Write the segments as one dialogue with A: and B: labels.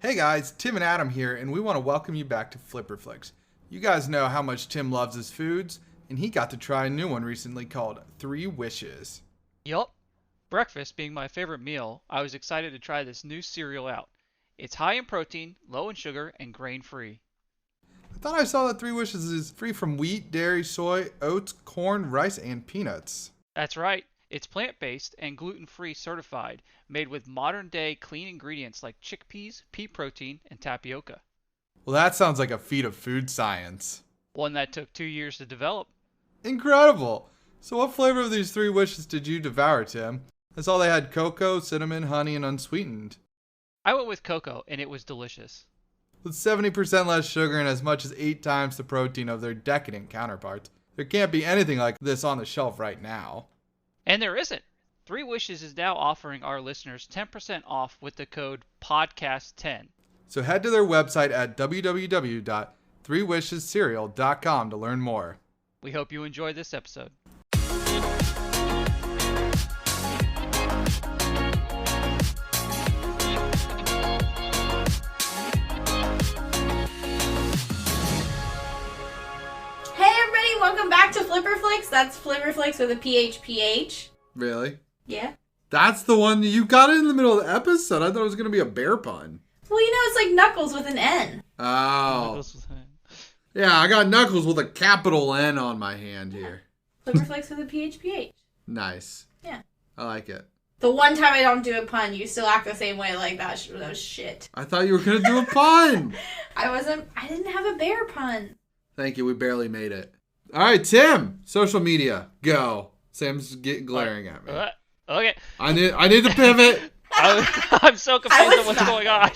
A: Hey guys, Tim and Adam here, and we want to welcome you back to Flipperflix. You guys know how much Tim loves his foods, and he got to try a new one recently called 3 Wishes.
B: Yup. Breakfast being my favorite meal, I was excited to try this new cereal out. It's high in protein, low in sugar, and grain-free.
A: I thought I saw that 3 Wishes is free from wheat, dairy, soy, oats, corn, rice, and peanuts.
B: That's right. It's plant-based and gluten-free certified, made with modern-day clean ingredients like chickpeas, pea protein, and tapioca.
A: Well, that sounds like a feat of food science.
B: One that took 2 years to develop.
A: Incredible! So what flavor of these 3 Wishes did you devour, Tim? I saw they had cocoa, cinnamon, honey, and unsweetened.
B: I went with cocoa, and it was delicious.
A: With 70% less sugar and as much as 8 times the protein of their decadent counterparts, there can't be anything like this on the shelf right now.
B: And there isn't. 3 Wishes is now offering our listeners 10% off with the code PODCAST10.
A: So head to their website at www.3wishescereal.com to learn more.
B: We hope you enjoy this episode.
C: Welcome back to Flipperflix. That's Flipperflix with a PHPH.
A: Really?
C: Yeah.
A: That's the one you got it in the middle of the episode. I thought it was going to be a bear pun.
C: Well, you know, it's like Knuckles with an N.
A: Oh. Yeah, I got Knuckles with a capital N on my hand here.
C: Flipperflix with a PHPH.
A: Nice.
C: Yeah.
A: I like it.
C: The one time I don't do a pun, you still act the same way like that. That was shit.
A: I thought you were going to do a pun.
C: I didn't have a bear pun.
A: Thank you. We barely made it. All right, Tim. Social media. Go. Sam's glaring at me.
B: Okay.
A: I need to pivot.
B: I'm so confused on what's going on.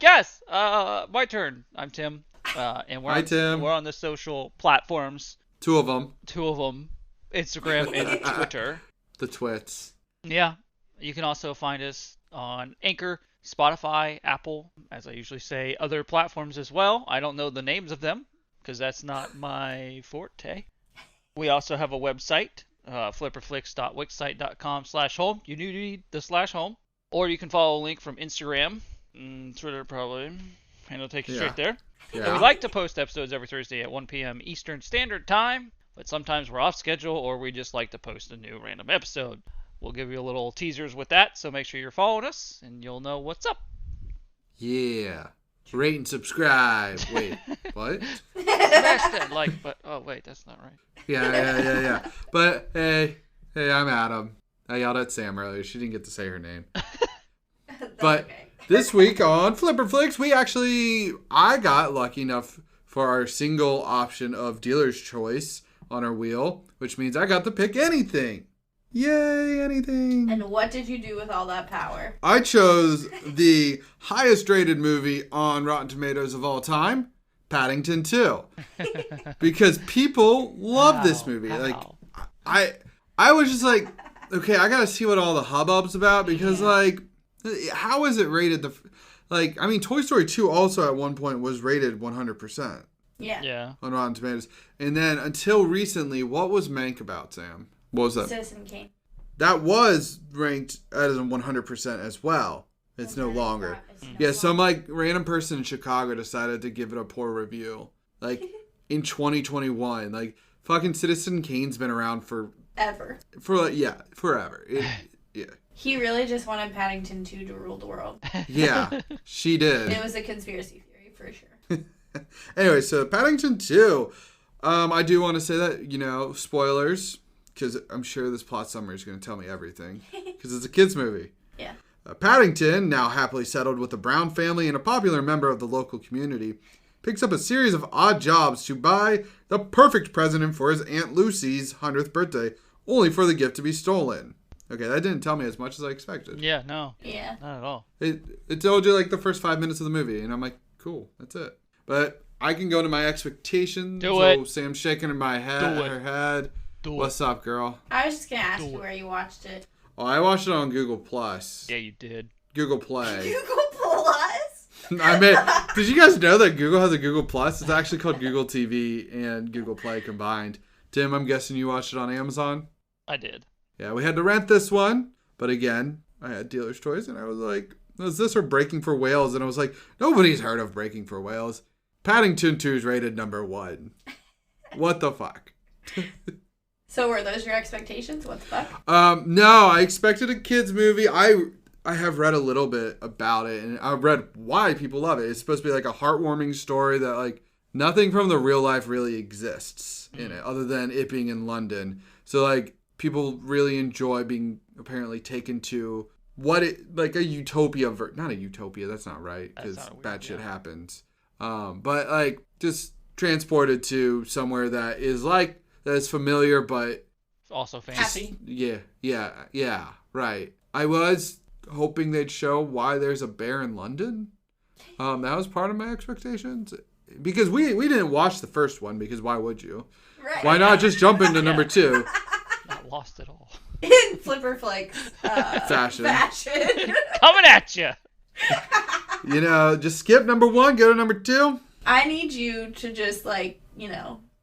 B: Yes. My turn. I'm Tim. And
A: Hi, Tim.
B: We're on the social platforms.
A: Two of them.
B: Instagram and Twitter.
A: The twits.
B: Yeah. You can also find us on Anchor, Spotify, Apple, as I usually say, other platforms as well. I don't know the names of them, because that's not my forte. We also have a website, flipperflix.wixsite.com/home. You do need the /home. Or you can follow a link from Instagram, Twitter probably, and it'll take you straight there.
A: Yeah.
B: And we like to post episodes every Thursday at 1 p.m. Eastern Standard Time, but sometimes we're off schedule or we just like to post a new random episode. We'll give you a little teasers with that, so make sure you're following us and you'll know what's up.
A: Yeah. Rate and subscribe. Wait, what?
B: Smash that like, but oh wait, that's not right.
A: Yeah. But hey, I'm Adam. I yelled at Sam earlier. She didn't get to say her name. But
C: okay.
A: This week on Flipperflix, I got lucky enough for our single option of dealer's choice on our wheel, which means I got to pick anything. Yay, anything.
C: And what did you do with all that power?
A: I chose the highest rated movie on Rotten Tomatoes of all time, Paddington 2. Because people love this movie. Like, I was just like, okay, I gotta see what all the hubbub's about, because like, how is it rated? Toy Story 2 also at one point was rated 100%.
C: Yeah.
A: On Rotten Tomatoes. And then until recently, what was Mank about, Sam? What was that?
C: Citizen Kane.
A: That was ranked as a 100% as well. It's no longer. Some random person in Chicago decided to give it a poor review. Like in 2021. Like fucking Citizen Kane's been around forever. Forever. Yeah.
C: He really just wanted Paddington 2 to rule the world.
A: Yeah, she did.
C: It was a conspiracy theory for sure.
A: Anyway, so Paddington 2. I do want to say that, spoilers, because I'm sure this plot summary is going to tell me everything, because it's a kid's movie.
C: Yeah.
A: Paddington, now happily settled with the Brown family and a popular member of the local community, picks up a series of odd jobs to buy the perfect present for his Aunt Lucy's 100th birthday, only for the gift to be stolen. Okay, that didn't tell me as much as I expected.
B: Yeah, no.
C: Yeah.
B: Not at all.
A: It told you the first 5 minutes of the movie, and I'm like, cool, that's it. But I can go to my expectations.
B: Do it.
A: Sam's shaking in my head. Her head. What's up, girl?
C: I was just gonna ask you where you watched it.
A: Oh, I watched it on Google Plus.
B: Yeah, you did.
A: Google Play.
C: Google Plus?
A: Did you guys know that Google has a Google Plus? It's actually called Google TV and Google Play combined. Tim, I'm guessing you watched it on Amazon?
B: I did.
A: Yeah, we had to rent this one. But again, I had dealer's choice, and I was like, was this or Breaking for Whales? And I was like, nobody's heard of Breaking for Whales. Paddington 2 is rated number 1. What the fuck?
C: So were those your expectations? What the fuck?
A: No, I expected a kids movie. I have read a little bit about it, and I've read why people love it. It's supposed to be like a heartwarming story that like nothing from the real life really exists in it, other than it being in London. So like people really enjoy being apparently taken to what it like a utopia, not a utopia. That's not right because bad shit happens. But like just transported to somewhere that is familiar, but
B: also fancy.
A: Yeah, right. I was hoping they'd show why there's a bear in London. That was part of my expectations because we didn't watch the first one because why would you?
C: Right.
A: Why not just jump into number 2?
B: Not lost at all.
C: In Flipper Flix fashion.
B: Coming at you.
A: Just skip number 1, go to number 2.
C: I need you to just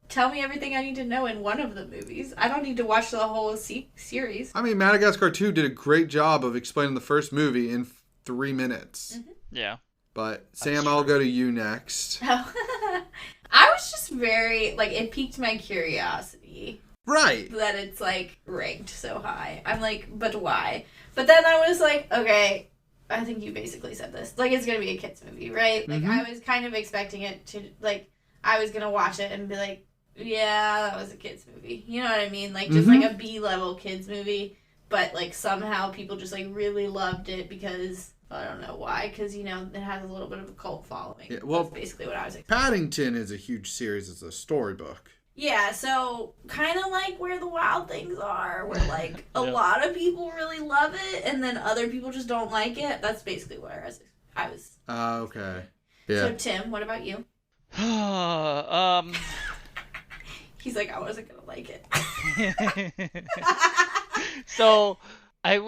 C: tell me everything I need to know in one of the movies. I don't need to watch the whole series.
A: I mean, Madagascar 2 did a great job of explaining the first movie in 3 minutes.
C: Mm-hmm.
B: Yeah.
A: But Sam, I'll go to you next.
C: Oh. I was just very, it piqued my curiosity.
A: Right.
C: That it's, ranked so high. I'm like, but why? But then I was like, okay, I think you basically said this. It's going to be a kid's movie, right? I was kind of expecting it to, I was going to watch it and be like, yeah, that was a kid's movie. You know what I mean? Just a B-level kid's movie. But, somehow people just, really loved it because... I don't know why, because, it has a little bit of a cult following. Yeah, well, that's basically what I was expecting.
A: Paddington is a huge series. It's a storybook.
C: Yeah, so kind of like Where the Wild Things Are, where, a lot of people really love it, and then other people just don't like it. That's basically where I was.
A: Okay. Yeah.
C: So, Tim, what about you? He's like, I wasn't going to like it.
B: So, I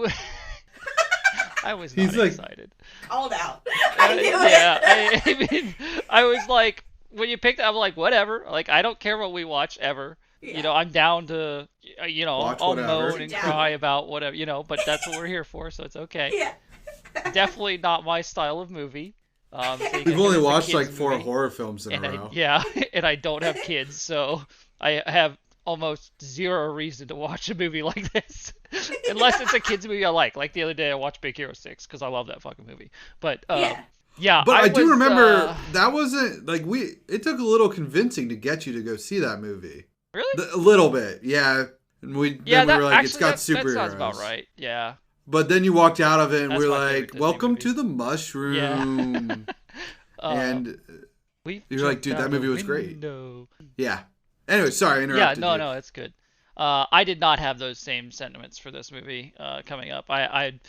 B: was not excited.
C: Called out. I knew it.
B: Yeah, I mean, I was like, when you picked it, I'm like, whatever. I don't care what we watch ever. Yeah. I'm down to, I'll moan and cry about whatever, but that's what we're here for, so it's okay.
C: Yeah.
B: Definitely not my style of movie. So
A: we've only watched 4 horror films in a row.
B: And I don't have kids, so I have almost zero reason to watch a movie like this. Unless it's a kid's movie I like. Like the other day I watched Big Hero 6 because I love that fucking movie. But yeah.
A: But I do remember that wasn't it took a little convincing to get you to go see that movie.
B: Really?
A: A little bit, yeah. And we were like,
B: actually,
A: it's got superheroes.
B: That sounds about right. Yeah.
A: But then you walked out of it and we're like, welcome to the mushroom.
B: Yeah.
A: And you're like, dude, that movie was great. Yeah. Anyway, sorry, I interrupted you.
B: No, it's good. I did not have those same sentiments for this movie coming up. I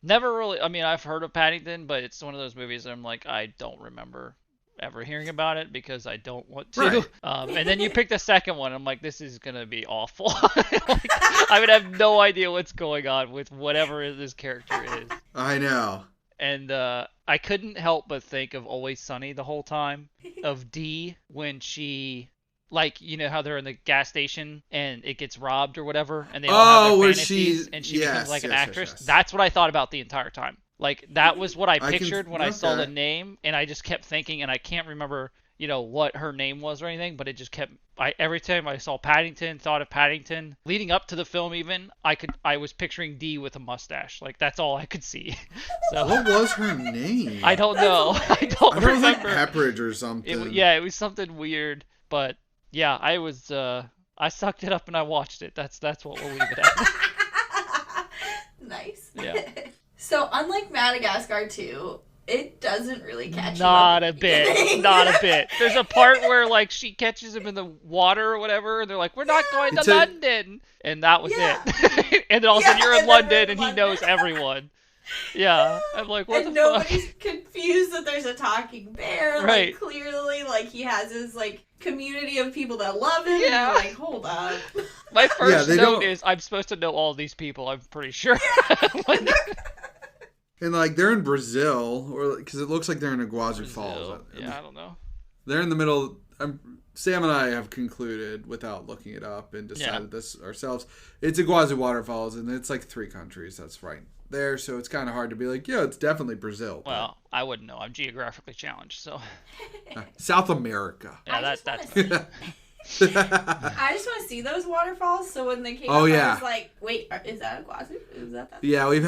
B: never really, I've heard of Paddington, but it's one of those movies that I'm like, I don't remember ever hearing about it because I don't want to.
A: Right.
B: And then you pick the second one. I'm like, this is going to be awful. I would have no idea what's going on with whatever this character is.
A: I know.
B: And I couldn't help but think of Always Sunny the whole time, of Dee when she... how they're in the gas station and it gets robbed or whatever, and they all have their fantasies, and she becomes an actress. Yes. That's what I thought about the entire time. That was what I pictured when I saw the name, and I just kept thinking, and I can't remember, what her name was or anything, but it just kept. Every time I saw Paddington, thought of Paddington. Leading up to the film, even I was picturing Dee with a mustache. That's all I could see. So
A: what was her name?
B: I don't know. I don't remember.
A: It was Pepperidge or something.
B: It was something weird, but. Yeah, I was. I sucked it up and I watched it. That's what we'll leave it at.
C: Nice.
B: Yeah.
C: So unlike Madagascar 2, it doesn't really catch
B: Not
C: you
B: a bit. Not a bit. There's a part where she catches him in the water or whatever, and they're like, "We're not going to London," and that was it. And then all of a sudden you're in London and he knows everyone. Yeah, I'm like, what
C: and
B: the fuck?
C: nobody's confused that there's a talking bear.
B: Right.
C: Clearly, he has his community of people that love him.
B: Yeah.
C: And hold up.
B: My first note is I'm supposed to know all these people. I'm pretty sure.
A: And they're in Brazil, or because it looks like they're in Iguazu Falls.
B: Yeah, I don't know.
A: They're in the middle. Sam and I have concluded without looking it up and decided this ourselves. It's Iguazu Waterfalls, and it's 3 countries. That's right there, so it's kind of hard to be like, yeah, it's definitely Brazil.
B: Well, I wouldn't know. I'm geographically challenged, so.
A: South America.
B: Yeah, that's
C: I just want to see those waterfalls. So when they came up, I was like, "Wait, is that Iguazu? Is that?"
A: Yeah, we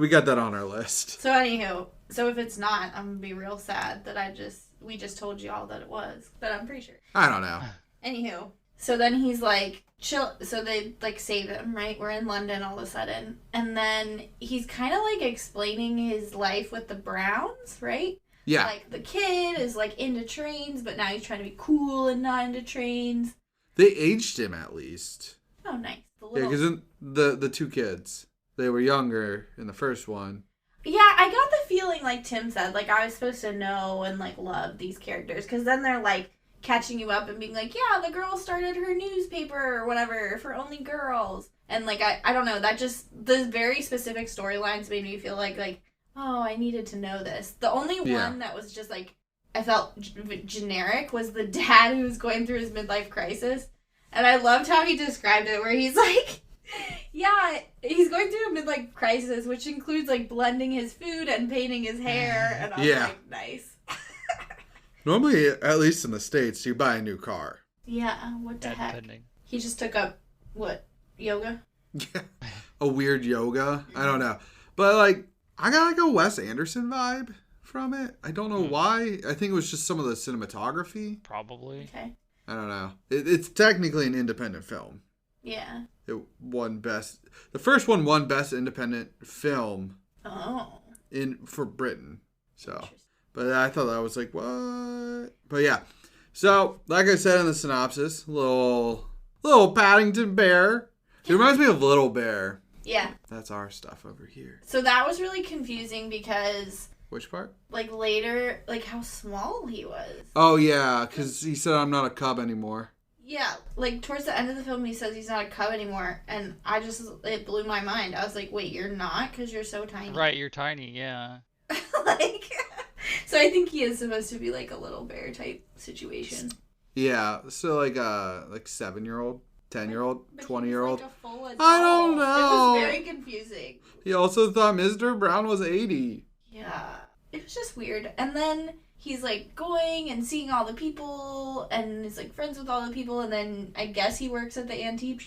A: got that on our list.
C: So anywho, so if it's not, I'm gonna be real sad that we just told you all that it was, but I'm pretty sure.
A: I don't know.
C: Anywho, so then he's like, chill. So they like save him, right? We're in London all of a sudden, and then he's kind of like explaining his life with the Browns, right?
A: Yeah.
C: Like, the kid is, like, into trains, but now he's trying to be cool and not into trains.
A: They aged him, at least.
C: Oh, nice.
A: Yeah, because the two kids, they were younger in the first one.
C: Yeah, I got the feeling, like Tim said, like, I was supposed to know and, like, love these characters. Because then they're, like, catching you up and being like, yeah, the girl started her newspaper or whatever for only girls. And, like, I don't know, that just, the very specific storylines made me feel like, oh, I needed to know this. The only one that was just, like, I felt generic was the dad who was going through his midlife crisis. And I loved how he described it, where he's like, yeah, he's going through a midlife crisis, which includes, like, blending his food and painting his hair. And I was like, nice.
A: Normally, at least in the States, you buy a new car.
C: Yeah, what the heck?
B: Depending.
C: He just took up, what, yoga?
A: Yeah, a weird yoga. I don't know. But, like, I got like a Wes Anderson vibe from it. I don't know why. I think it was just some of the cinematography.
B: Probably.
C: Okay.
A: I don't know. It's technically an independent film.
C: Yeah.
A: It won best. The first one won best independent film.
C: Oh.
A: For Britain. So, but I thought that was like what? But yeah. So, like I said in the synopsis, little Paddington bear. It reminds me of Little Bear.
C: Yeah.
A: That's our stuff over here.
C: So that was really confusing because...
A: Which part?
C: Like, later, like, how small he was.
A: Oh, yeah, because he said, I'm not a cub anymore.
C: Yeah, like, towards the end of the film, he says he's not a cub anymore, and it blew my mind. I was like, wait, you're not? Because you're so tiny.
B: Right, you're tiny, yeah.
C: Like, so I think he is supposed to be, like, a little bear type situation.
A: Yeah, so, like 7-year-old? 10-year-old, 20-year-old.
C: Like a full adult.
A: I don't know.
C: It was very confusing.
A: He also thought Mr. Brown was 80.
C: Yeah, it was just weird. And then he's like going and seeing all the people, and is like friends with all the people. And then I guess he works at the antique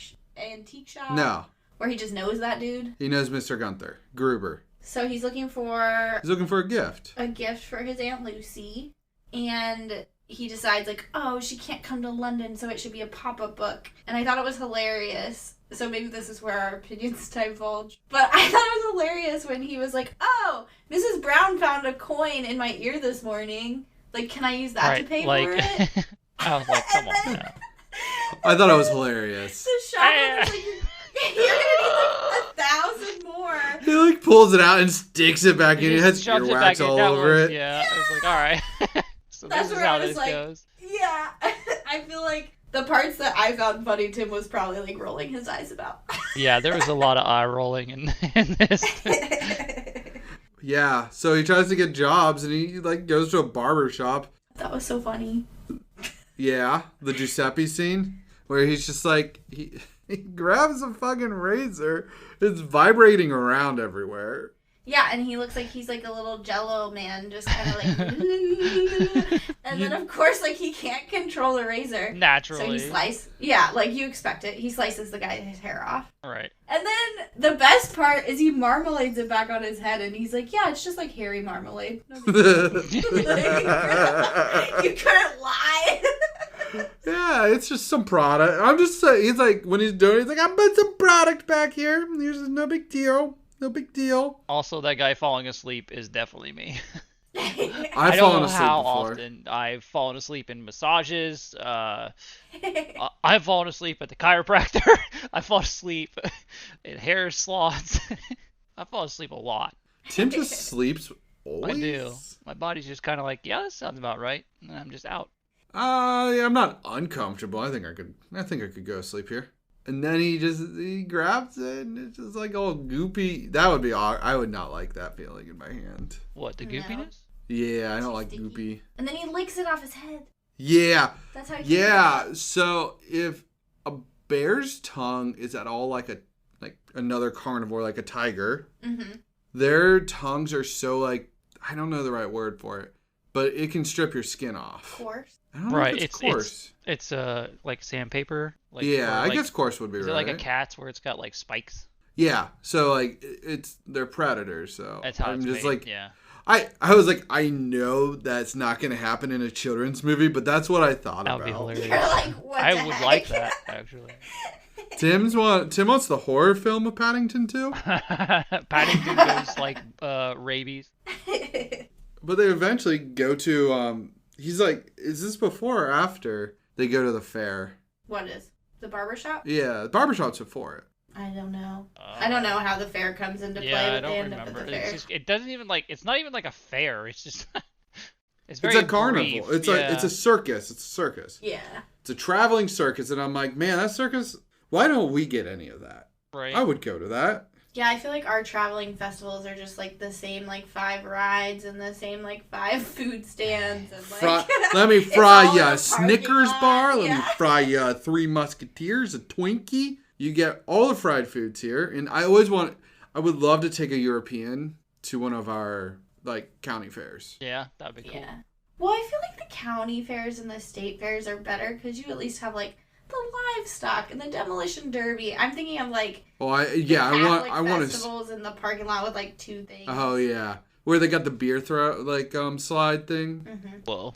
C: shop.
A: No,
C: where he just knows that dude.
A: He knows Mr. Gunther Gruber.
C: So he's looking for
A: a gift.
C: A gift for his Aunt Lucy, and he decides, like, oh, she can't come to London, so it should be a pop-up book. And I thought it was hilarious. So maybe this is where our opinions diverge. But I thought it was hilarious when he was like, oh, Mrs. Brown found a coin in my ear this morning. Like, can I use that to pay for it?
B: I was like, come on now.
A: I thought it was hilarious.
C: The shopman was like, you're gonna need like 1,000 more.
A: He like pulls it out and sticks it back in. It has
B: shoves
A: earwax all over it.
B: Yeah, I was like, all right. So
C: that's
B: this is
C: where
B: how
C: I was
B: this
C: like,
B: goes.
C: Yeah. I feel like the parts that I found funny, Tim was probably like rolling his eyes about.
B: Yeah, there was a lot of eye rolling in this.
A: Yeah, so he tries to get jobs and he like goes to a barber shop.
C: That was so funny.
A: Yeah, the Giuseppe scene where he's just like he grabs a fucking razor. It's vibrating around everywhere.
C: Yeah, and he looks like he's like a little Jello man, just kind of like, and then of course like he can't control a razor.
B: Naturally.
C: So like you expect it. He slices the guy's hair off.
B: Right.
C: And then the best part is he marmalades it back on his head, and he's like, yeah, it's just like hairy marmalade. No big deal. You couldn't lie.
A: Yeah, it's just some product. I'm just saying, he's like, when he's doing it, he's like, I put some product back here. Here's no big deal. No big deal.
B: Also, that guy falling asleep is definitely me.
A: I've fallen asleep
B: how
A: before.
B: Often I've fallen asleep in massages. I've fallen asleep at the chiropractor. I've fallen asleep in hair salons. I fall asleep a lot.
A: Tim just sleeps always?
B: I do. My body's just kind of like, yeah, that sounds about right. And then I'm just out.
A: Yeah, I'm not uncomfortable. I think I could go to sleep here. And then he grabs it and it's just like all goopy. That would be odd. I would not like that feeling in my hand.
B: What, the goopiness?
A: Yeah, I don't like goopy.
C: And then he licks it off his head.
A: Yeah.
C: That's how he
A: So if a bear's tongue is at all like another carnivore, like a tiger, their tongues are so like, I don't know the right word for it, but it can strip your skin off.
C: Coarse.
A: I don't know if it's coarse.
B: It's like sandpaper. Like,
A: yeah,
B: I
A: guess coarse would be
B: right. Is it like a cat's where it's got like spikes?
A: Yeah, so like they're predators. So
B: that's how
A: I'm
B: it's
A: just
B: made.
A: like,
B: yeah.
A: I was like, I know that's not going to happen in a children's movie, but that's what I thought
B: that
A: about.
B: That would be hilarious.
C: You're like, what
B: I
C: the
B: would
C: heck?
B: like that actually.
A: Tim wants the horror film of Paddington too.
B: Paddington goes like rabies.
A: But they eventually go to he's like, is this before or after they go to the fair?
C: What is the barbershop?
A: Yeah, the barbershop's before it.
C: I don't know. I don't know how the fair comes into play, but they end up at the fair.
B: It doesn't even like. It's not even like a fair. It's just. It's very.
A: It's a carnival.
B: brief.
A: It's
B: yeah.
A: a circus. It's a circus.
C: Yeah.
A: It's a traveling circus, and I'm like, man, that circus. Why don't we get any of that?
B: Right.
A: I would go to that.
C: Yeah, I feel like our traveling festivals are just like the same like 5 rides and the same like 5 food stands and like.
A: Let me fry
C: you
A: you a Snickers bar. Let
C: yeah.
A: me fry you a 3 Musketeers, a Twinkie. You get all the fried foods here, and I would love to take a European to one of our like county fairs.
B: Yeah, that'd be cool.
C: Yeah. Well, I feel like the county fairs and the state fairs are better because you at least have like the livestock and the demolition derby. I'm thinking of like.
A: Oh, I want
C: festivals in the parking lot with like 2 things.
A: Oh yeah, where they got the beer throw like slide thing.
C: Mm-hmm.
B: Well.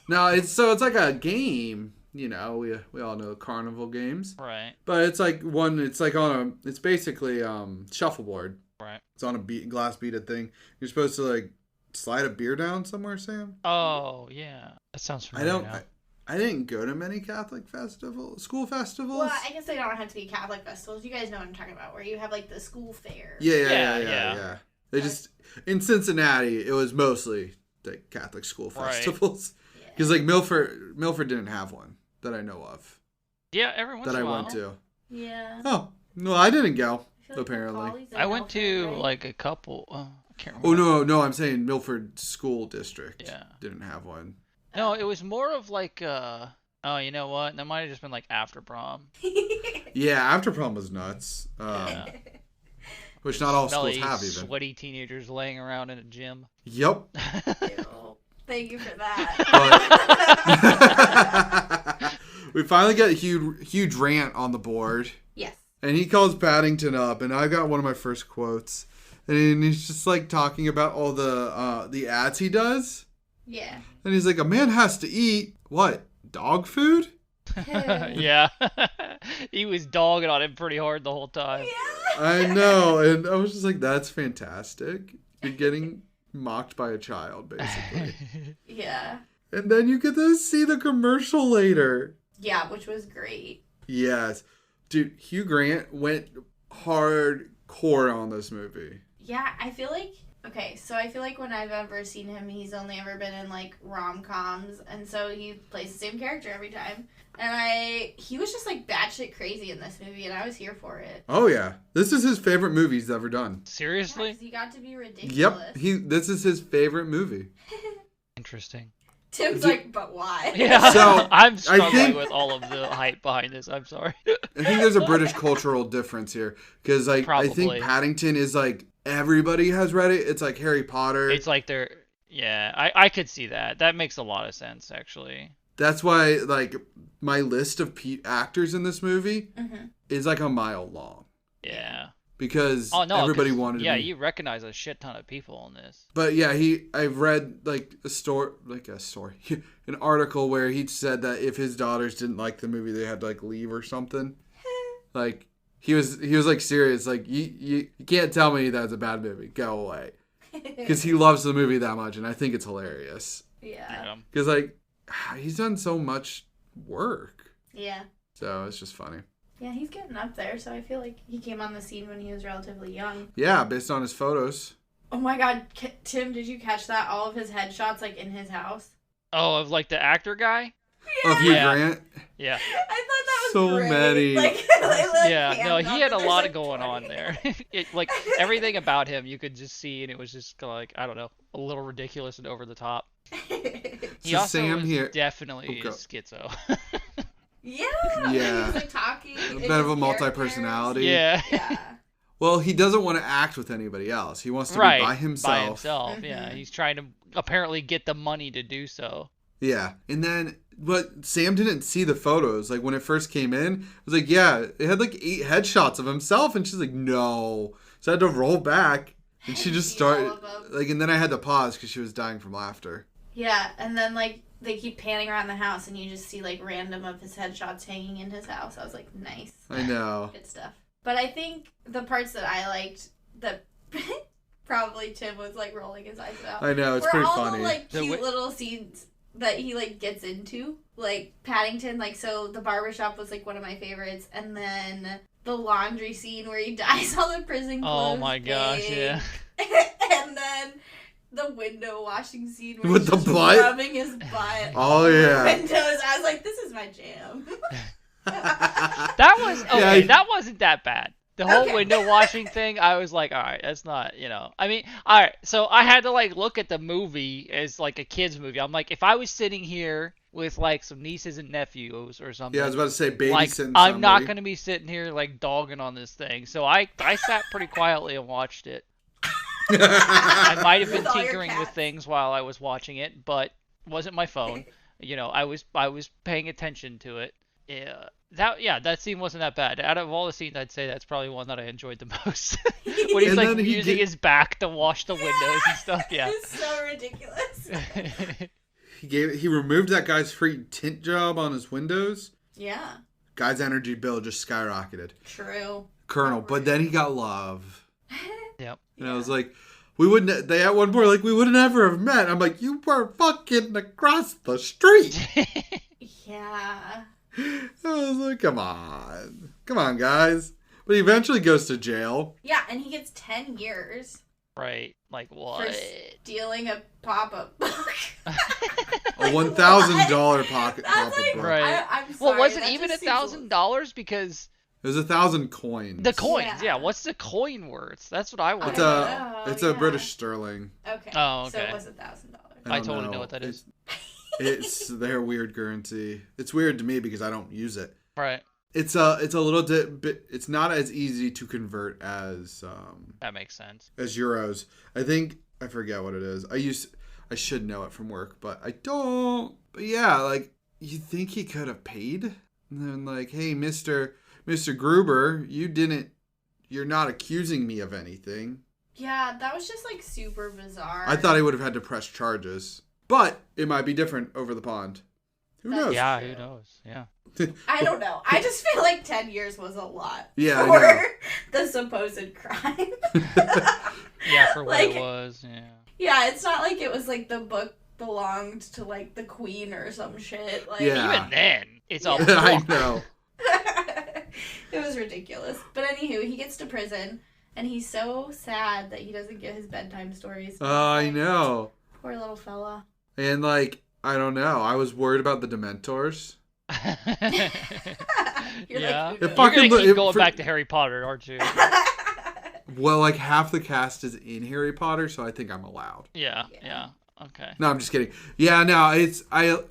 A: No, it's like a game. You know, we all know carnival games.
B: Right.
A: But it's like it's basically shuffleboard.
B: Right.
A: It's on a glass beaded thing. You're supposed to like slide a beer down somewhere, Sam.
B: Oh yeah, that sounds familiar.
A: I didn't go to many Catholic school festivals.
C: Well, I guess they don't have to be Catholic festivals. You guys know what I'm talking about, where you have like the school fair.
A: Yeah. They just in Cincinnati, it was mostly the Catholic school festivals. Because like Milford didn't have one that I know of.
B: Yeah, every once in a while.
A: That I went to.
C: Yeah.
A: Oh no, I didn't go.
C: Like
A: apparently,
B: I went to
C: right?
B: like a couple. I can't remember.
A: Oh no, I'm saying Milford School District.
B: Yeah.
A: Didn't have one.
B: No, it was more of like oh, you know what? That might have just been like after prom.
A: Yeah, after prom was nuts. Which not all schools have even.
B: Sweaty teenagers laying around in a gym.
A: Yep.
C: Thank you for that.
A: We finally get a huge rant on the board.
C: Yes.
A: And he calls Paddington up, and I got one of my first quotes. And he's just like talking about all the ads he does.
C: Yeah.
A: And he's like, a man has to eat, what, dog food?
B: Yeah. He was dogging on him pretty hard the whole time.
C: Yeah.
A: I know. And I was just like, that's fantastic. You're getting mocked by a child, basically.
C: Yeah.
A: And then you get to see the commercial later.
C: Yeah, which was great.
A: Yes. Dude, Hugh Grant went hardcore on this movie.
C: Yeah, I feel like... Okay, so I feel like when I've ever seen him, he's only ever been in, like, rom-coms. And so he plays the same character every time. And he was just, like, batshit crazy in this movie, and I was here for it.
A: Oh, yeah. This is his favorite movie he's ever done.
B: Seriously?
C: Yeah, 'cause he got to be ridiculous.
A: Yep. This is his favorite movie.
B: Interesting.
C: Tim's like, but why?
B: Yeah,
A: So,
B: I'm struggling with all of the hype behind this. I'm sorry.
A: I think there's a British cultural difference here. Because, like,
B: Probably.
A: I think Paddington is, like, everybody has read it. It's like Harry Potter.
B: It's like they're... Yeah, I could see that. That makes a lot of sense, actually.
A: That's why, like, my list of actors in this movie
C: Mm-hmm.
A: is, like, a mile long.
B: Yeah.
A: Because everybody wanted to
B: Yeah,
A: be...
B: you recognize a shit ton of people in this.
A: But yeah, I've read like an article where he said that if his daughters didn't like the movie, they had to like leave or something. Like he was like serious. Like you can't tell me that's a bad movie. Go away. Because he loves the movie that much, and I think it's hilarious.
C: Yeah.
A: Because like he's done so much work.
C: Yeah.
A: So it's just funny.
C: Yeah, he's getting up there, so I feel like he came on the scene when he was relatively young.
A: Yeah, based on his photos.
C: Oh my god, Tim, did you catch that? All of his headshots, like, in his house?
B: Oh, of like the actor guy?
A: Yeah. Of Hugh
B: Yeah.
A: Grant?
B: Yeah.
C: I thought that was
A: So
C: great.
A: many.
C: Like,
B: Yeah, no, he had a lot of going
C: 20.
B: on there. Like, everything about him you could just see, and it was just like, I don't know, a little ridiculous and over the top. He
A: So
B: also
A: Sam
B: was
A: here...
B: definitely
A: go.
B: schizo.
C: Yeah. He was, like, talking.
A: A bit of a multi-personality.
B: Yeah.
C: Yeah.
A: Well, he doesn't want to act with anybody else. He wants to be by himself.
B: By himself, yeah. He's trying to apparently get the money to do so.
A: Yeah. And then, but Sam didn't see the photos. Like, when it first came in, it was like, yeah, it had like 8 headshots of himself. And she's like, no. So I had to roll back. And she just started, like, and then I had to pause because she was dying from laughter.
C: Yeah. And then, like, they keep panning around the house and you just see, like, random of his headshots hanging in his house. I was like, nice.
A: I know.
C: Good stuff. But I think the parts that I liked, that probably Tim was, like, rolling his eyes about.
A: I know, it's pretty
C: all
A: funny.
C: The, like, cute little scenes that he, like, gets into. Like, Paddington, like, so the barbershop was, like, one of my favorites. And then the laundry scene where he dyes all the prison clothes.
B: Oh, my gosh, yeah.
C: And then the window washing scene where
A: with
C: he's
A: the
C: just
A: butt?
C: rubbing his butt.
A: Oh, yeah.
C: Windows. I was like, this is my jam.
B: That was okay.
A: Yeah,
B: that wasn't that bad. The whole window washing thing, I was like, all right, that's not, I mean, all right. So I had to like look at the movie as like a kid's movie. I'm like, if I was sitting here with like some nieces and nephews or something,
A: Yeah, I was about to say babysitting
B: like,
A: somebody.
B: I'm not gonna be sitting here like dogging on this thing. So I sat pretty quietly and watched it. I might have been
C: With all your
B: tinkering with
C: cats.
B: things while I was watching it, but it wasn't my phone. I was paying attention to it. That scene wasn't that bad. Out of all the scenes, I'd say that's probably one that I enjoyed the most. When he's
A: And
B: like
A: then he
B: using his back to wash the windows and stuff. Yeah.
C: It's so ridiculous.
A: He removed that guy's free tint job on his windows.
C: Yeah.
A: Guy's energy bill just skyrocketed.
C: True.
A: Colonel, but then he got love.
B: Yep.
A: And I was like, they at one point like, we would never have met. I'm like, you were fucking across the street.
C: Yeah.
A: I was like, come on, guys. But he eventually goes to jail.
C: Yeah, and he gets 10 years
B: Right. Like
C: for
B: what?
C: stealing a pop-up book.
A: A $1,000 pocket
C: That's
A: pop-up
C: like,
A: book.
B: Right.
C: I'm sorry.
B: Well, was it
C: that
B: even
C: just seems
B: $1,000? Because
A: It was 1,000 coins.
B: the coins.
C: Yeah.
B: Yeah. What's the coin worth? That's what I want.
A: It's
B: to
A: a
B: know.
A: it's a British sterling.
C: Okay.
B: Oh,
C: So
B: okay.
C: it was $1,000.
B: I
A: don't
B: totally know what that is.
A: It's their weird currency. It's weird to me because I don't use it.
B: Right.
A: It's a little bit. It's not as easy to convert as
B: That makes sense.
A: euros. I think I forget what it is. I should know it from work, but I don't. But yeah, like you think he could have paid, and then like, hey, Mr. Gruber, you're not accusing me of anything.
C: Yeah, that was just like super bizarre.
A: I thought he would have had to press charges, but it might be different over the pond. Who knows?
B: Yeah. Who knows? Yeah.
C: I don't know. I just feel like 10 years was a lot
A: Yeah, I
C: for
A: know.
C: the supposed crime.
B: Yeah. For what
C: Like-
B: it was. Yeah.
C: Yeah, it's not like it was like the book belonged to like the queen or some shit. Like,
A: Yeah.
B: Even then, it's a
A: I
B: book.
A: know.
C: it was ridiculous. But anywho, he gets to prison, and he's so sad that he doesn't get his bedtime stories.
A: I know.
C: Poor little fella.
A: And like, I don't know. I was worried about the Dementors.
C: You're
B: Yeah.
C: like,
A: If
C: who
B: You're
A: fucking
B: gonna
A: look-
B: keep
A: if
B: going
A: for-
B: back to Harry Potter, aren't you?
C: knows?
A: Well, like half the cast is in Harry Potter, so I think I'm allowed.
B: Yeah.
C: Yeah.
B: Yeah. Okay.
A: No, I'm just kidding. Yeah, no,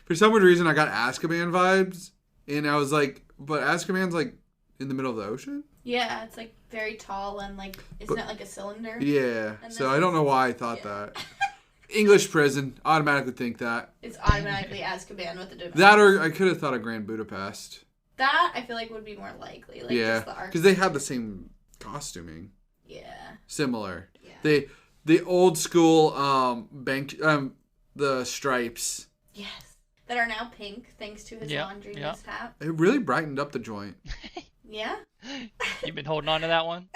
A: for some weird reason I got Azkaban vibes, and I was like, but Azkaban's like in the middle of the ocean?
C: Yeah, it's like very tall and like, isn't it like a cylinder?
A: Yeah.
C: And
A: So
C: this
A: I don't
C: is-
A: know why I thought
C: yeah.
A: that. English prison, automatically think that.
C: It's automatically Azkaban with the Dementors.
A: That or I could have thought of Grand Budapest.
C: That I feel like would be more likely. Like
A: Yeah,
C: just the arc.
A: because they have the same costuming,
C: Yeah.
A: similar.
C: Yeah.
A: The old school the stripes.
C: Yes. That are now pink thanks to his
B: Yeah,
C: laundry
B: yeah.
C: mishap.
A: It really brightened up the joint.
C: Yeah.
B: You've been holding on to that one?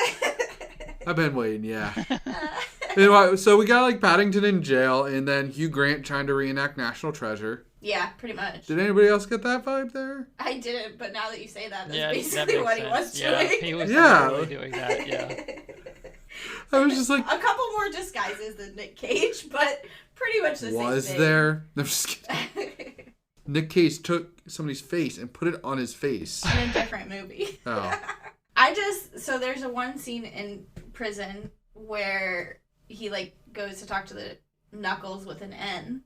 A: I've been waiting, yeah. Anyway, so we got like Paddington in jail, and then Hugh Grant trying to reenact National Treasure.
C: Yeah, pretty much.
A: Did anybody else get that vibe there?
C: I didn't, but now that you say that, that's
B: Yeah, that
C: basically
B: makes
C: what
B: sense.
C: he was
B: Yeah,
C: doing.
B: he was
A: Yeah.
B: totally doing that. Yeah.
A: I was just like,
C: A couple more disguises than Nick Cage, but pretty much the same
A: was
C: thing.
A: there? No, I'm just kidding. Nick Cage took somebody's face and put it on his face.
C: In a different movie.
A: Oh.
C: So there's a one scene in prison where he like goes to talk to the Knuckles with an N.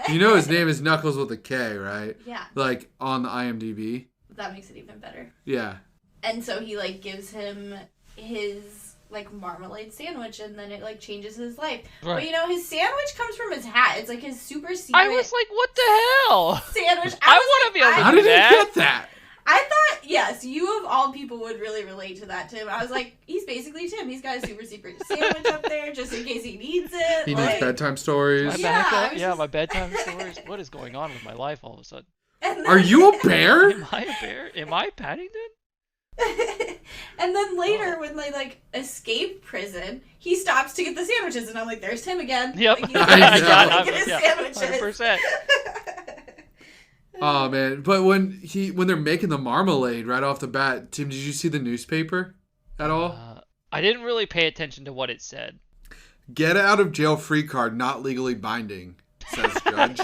A: You know his name is Knuckles with a K, right?
C: Yeah,
A: Like on the IMDb.
C: that makes it even better.
A: Yeah.
C: And so he like gives him his like marmalade sandwich, and then it like changes his life.
B: Right.
C: But you know, his sandwich comes from his hat. It's like his super secret.
B: I was like, what the hell?
C: Sandwich.
B: I want to be able to
A: How
B: do
A: did he
B: that.
A: get that?
C: I thought, yes, you of all people would really relate to that, Tim. I was like, he's basically Tim. He's got a super secret sandwich up there just in case he needs it.
A: He
C: like,
A: needs bedtime stories.
B: My
C: Yeah,
B: backup?
C: I was
B: Yeah,
C: just-
B: my bedtime stories. What is going on with my life all of a sudden?
C: and then-
A: Are you a bear?
B: Am I a bear? Am I Paddington?
C: And then later,
B: Oh.
C: when they like escape prison, he stops to get the sandwiches, and I'm like, "There's Tim again."
B: Yep.
C: Like, he's
A: I
C: gonna
A: know.
C: get his
B: Yeah,
C: sandwiches.
B: 100%.
A: Oh man! But when they're making the marmalade right off the bat, Tim, did you see the newspaper at all?
B: I didn't really pay attention to what it said.
A: Get out of jail free card, not legally binding, says judge.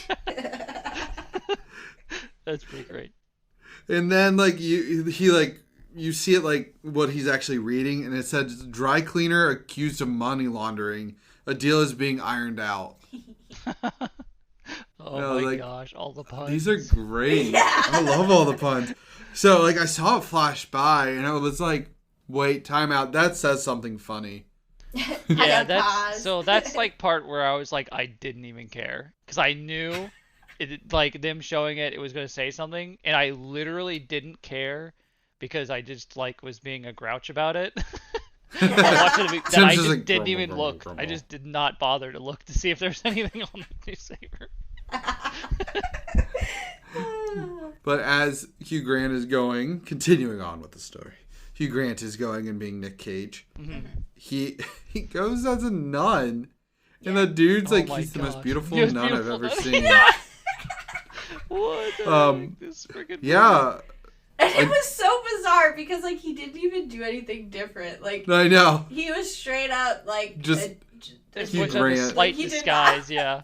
B: That's pretty great.
A: And then like you see it like what he's actually reading, and it says dry cleaner accused of money laundering. A deal is being ironed out.
B: Oh
A: No,
B: my
A: like,
B: gosh, all the puns.
A: These are great.
C: Yeah.
A: I love all the puns. So like I saw it flash by, and I was like, "Wait, time out. That says something funny."
B: Yeah,
C: pause.
B: that's like part where I was like, I didn't even care because I knew, like them showing it was going to say something, and I literally didn't care because I just like was being a grouch about it. I watched it, that
A: Tim's
B: I
A: just
B: just
A: like,
B: didn't
A: grumble,
B: even
A: grumble,
B: look.
A: grumble.
B: I just did not bother to look to see if there's anything on the newspaper.
A: But as Hugh Grant is continuing on with the story, Hugh Grant is going and being Nick Cage.
B: Mm-hmm.
A: He goes as a nun, and the dude's
B: Oh
A: like,
B: my
A: he's the most
B: gosh.
A: beautiful
B: Most
A: nun
B: beautiful
A: I've ever
B: nun.
A: seen.
B: What the heck? This freaking
A: Yeah,
C: And it was so bizarre because like he didn't even do anything different. Like
A: I know.
C: he was straight up like
A: Just-
B: There's
A: Hugh
B: much of a
A: Grant.
B: slight
C: Like, he did
B: disguise, yeah.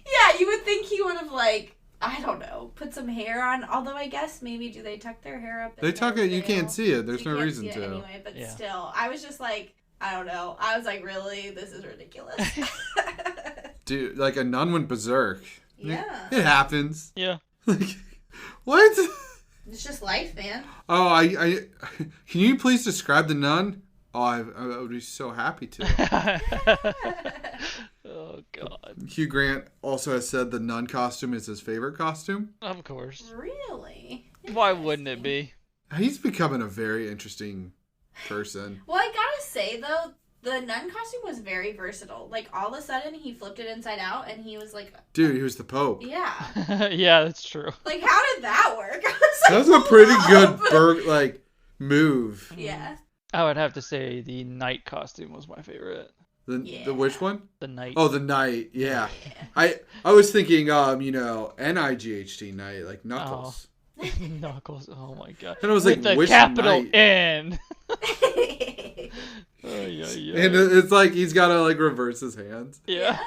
C: yeah, you would think he would have like I don't know put some hair on. Although I guess maybe do they tuck their hair up?
A: They
C: in
A: tuck
C: their
A: it. You
C: veil?
A: can't see it. There's
C: You
A: no
C: can't
A: reason
C: see it
A: to.
C: anyway. But
B: Yeah.
C: still, I was just like I don't know. I was like really this is ridiculous.
A: Dude, like a nun went berserk.
C: Yeah.
A: It happens.
B: Yeah.
A: Like, what?
C: It's just life, man.
A: Oh, I can you please describe the nun? Oh, I would be so happy to.
B: Oh, God.
A: Hugh Grant also has said the nun costume is his favorite costume.
B: Of course.
C: Really?
B: Why wouldn't it be?
A: He's becoming a very interesting person.
C: Well, I gotta say though, the nun costume was very versatile. Like all of a sudden, he flipped it inside out, and he was like,
A: Dude, he was the Pope.
C: "Yeah,
B: Yeah, that's true.
C: like how did that work?" I was
A: That
C: like,
A: was a pretty
C: "Hold
A: good
C: up."
A: move.
C: Yeah.
B: I would have to say the knight costume was my favorite.
A: The
C: Yeah.
A: which one?
B: The knight.
A: Oh, the knight. Yeah. I was thinking NIGHT knight, like Knuckles.
B: Knuckles. Oh my god.
A: And I was
B: With
A: like,
B: the
A: which
B: capital
A: knight?
B: N.
A: And it's like he's got to like reverse his hands.
B: Yeah.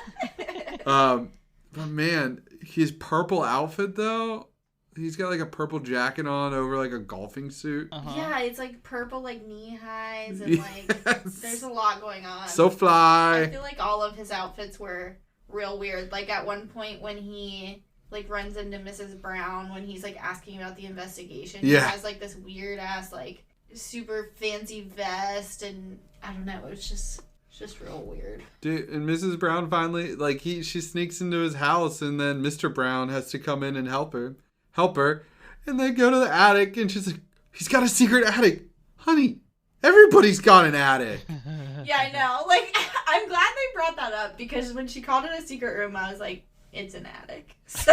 A: But man, his purple outfit though, he's got like a purple jacket on over like a golfing suit.
B: Uh-huh.
C: Yeah, it's like purple, like knee highs, and like
A: Yes.
C: there's a lot going on.
A: So
C: I
A: fly.
C: feel like all of his outfits were real weird. Like at one point when he like runs into Mrs. Brown when he's like asking about the investigation,
A: Yeah.
C: he has like this weird ass like super fancy vest, and I don't know, it's just real weird.
A: Dude, and Mrs. Brown finally like she sneaks into his house, and then Mr. Brown has to come in and help her, and they go to the attic, and she's like, he's got a secret attic, honey. Everybody's got an attic.
C: Yeah, I know. Like I'm glad they brought that up because when she called it a secret room, I was like, it's an attic. So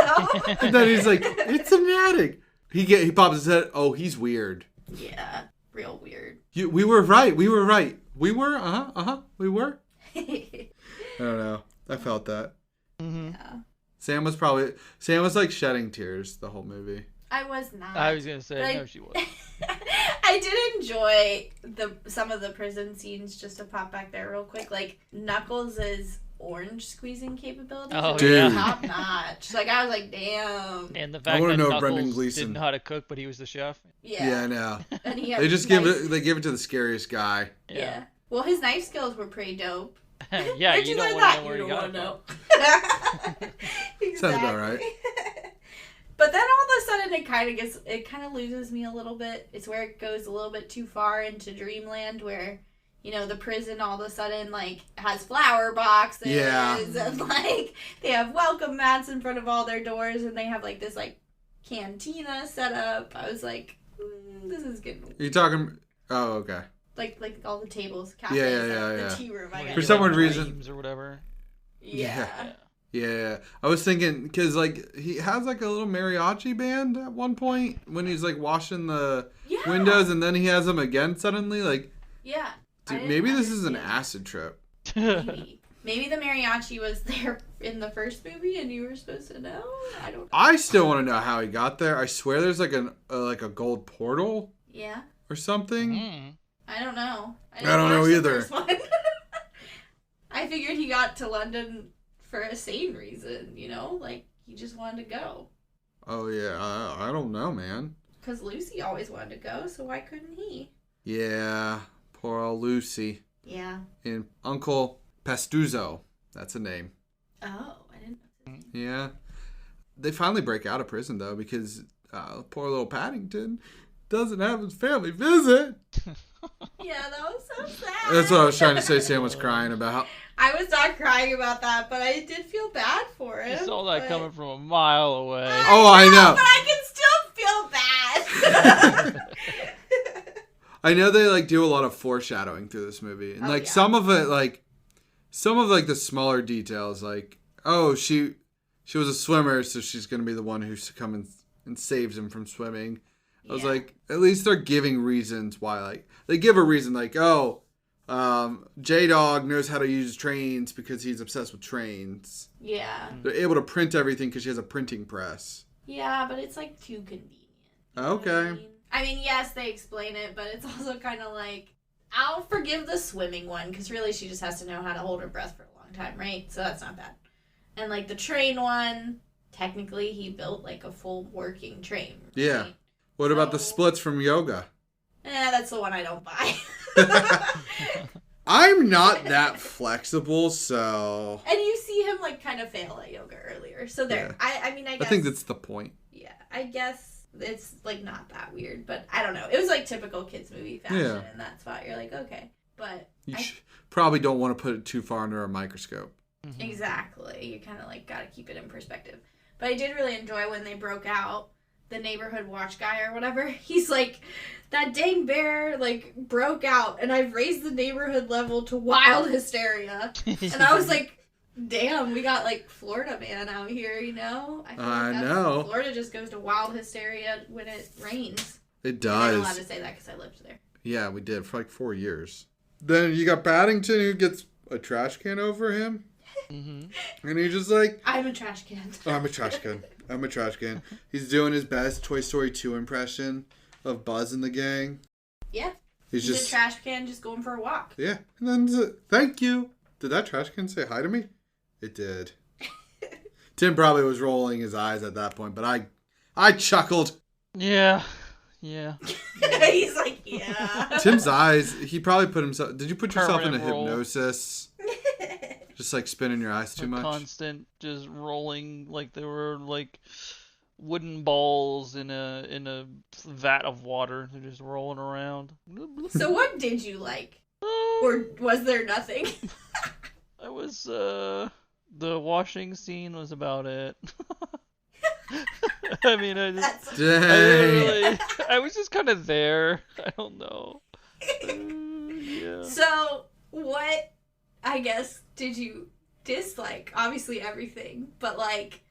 A: And then he's like, it's an attic. He pops his head. Oh, he's weird.
C: yeah, real weird.
A: We were right. We were. We were. I don't know. I felt that.
B: Mm-hmm.
C: Yeah.
A: Sam was like shedding tears the whole movie.
C: I was not.
B: I was gonna say
C: Like-
B: no, she was.
C: I did enjoy some of the prison scenes. Just to pop back there real quick, like Knuckles' orange squeezing capabilities
B: Oh,
C: were
A: Dude.
C: top notch. Like I was like, damn.
B: And the
A: I
B: fact
A: wanna
B: that
A: know Brendan
B: Knuckles
A: Gleeson.
B: didn't know how to cook, but he was the chef.
C: Yeah.
A: I know.
C: And he had
A: They just
C: nice,
A: give it to the scariest guy.
C: Yeah. Well, his knife skills were pretty dope.
B: Yeah,
C: Where'd
B: you
C: learn
B: don't want
C: that?
B: to know where
C: You
B: you
C: don't
B: got
C: wanna
B: it from.
C: know. Exactly.
A: Sounds about right.
C: But then all of a sudden it kind of loses me a little bit. It's where it goes a little bit too far into dreamland where the prison all of a sudden, like, has flower boxes.
A: Yeah.
C: And, like, they have welcome mats in front of all their doors, and they have, like, this, like, cantina set up. I was like, this is getting weird.
A: You talking? Oh, okay.
C: Like all the tables, cafes,
A: Yeah.
C: the tea room. I guess.
A: For some reason.
B: Or whatever.
C: Yeah.
A: Yeah, I was thinking because like he has like a little mariachi band at one point when he's like washing the windows, and then he has them again suddenly. Like,
C: yeah,
A: dude, maybe this is an acid trip.
C: Maybe the mariachi was there in the first movie, and you were supposed to know. I don't know.
A: I still want to know how he got there. I swear there's like a gold portal.
C: Yeah.
A: Or something.
B: Mm.
C: I don't know.
A: I don't know either.
C: I figured he got to London for a sane reason, like he just wanted to go.
A: Oh yeah, I don't know, man.
C: Because Lucy always wanted to go, so why couldn't he?
A: Yeah, poor old Lucy.
C: Yeah.
A: And Uncle Pastuzzo, that's a name.
C: Oh, I didn't know.
A: Yeah, they finally break out of prison though because poor little Paddington doesn't have his family visit.
C: Yeah, that was so sad.
A: That's what I was trying to say. Sam was crying about.
C: I was not crying about that, but I did feel bad for him.
B: You saw that coming from a mile away.
A: I know.
C: But I can still feel bad.
A: I know they like do a lot of foreshadowing through this movie, and some of it, like some of like the smaller details, like she was a swimmer, so she's gonna be the one who comes and saves him from swimming. I was like, at least they're giving reasons why. Like they give a reason, like J-Dog knows how to use trains because he's obsessed with trains.
C: Yeah.
A: They're able to print everything because she has a printing press.
C: Yeah, but it's like too convenient.
A: Okay.
C: I mean, yes, they explain it, but it's also kind of like, I'll forgive the swimming one because really she just has to know how to hold her breath for a long time, right? So that's not bad. And like the train one, technically he built like a full working train. Right?
A: Yeah. What about the splits from yoga?
C: That's the one I don't buy.
A: I'm not that flexible, so...
C: And you see him, like, kind of fail at yoga earlier. So there. Yeah. I mean, I guess...
A: I think that's the point.
C: Yeah. I guess it's, like, not that weird. But I don't know. It was, like, typical kids movie fashion in that spot. You're like, okay. But...
A: You probably don't want to put it too far under a microscope.
C: Mm-hmm. Exactly. You kind of, like, got to keep it in perspective. But I did really enjoy when they broke out. The neighborhood watch guy or whatever, he's like, that dang bear, like, broke out, and I've raised the neighborhood level to wild hysteria. And I was like, damn, we got, like, Florida man out here, I feel like
A: know.
C: Florida just goes to wild hysteria when it rains.
A: It does.
C: I'm not allowed to say that because I lived there.
A: Yeah, we did for, like, 4 years. Then you got Paddington who gets a trash can over him. Mm-hmm. And he's just like...
C: I'm a trash can.
A: I'm a trash can. I'm a trash can. He's doing his best Toy Story 2 impression of Buzz and the gang.
C: Yeah.
A: He's just
C: a trash can just going for a walk.
A: Yeah. And then, thank you. Did that trash can say hi to me? It did. Tim probably was rolling his eyes at that point, but I chuckled.
B: Yeah.
C: He's like, yeah.
A: Tim's eyes, he probably put himself... Did you put yourself in a
B: roll.
A: hypnosis? Just like spinning your eyes too much?
B: Constant, just rolling like there were like wooden balls in a vat of water. They're just rolling around.
C: So what did you like? Or was there nothing?
B: I was the washing scene was about it. I mean, I was just kind of there. I don't know. Yeah.
C: So what? I guess, did you dislike? Obviously everything, but like,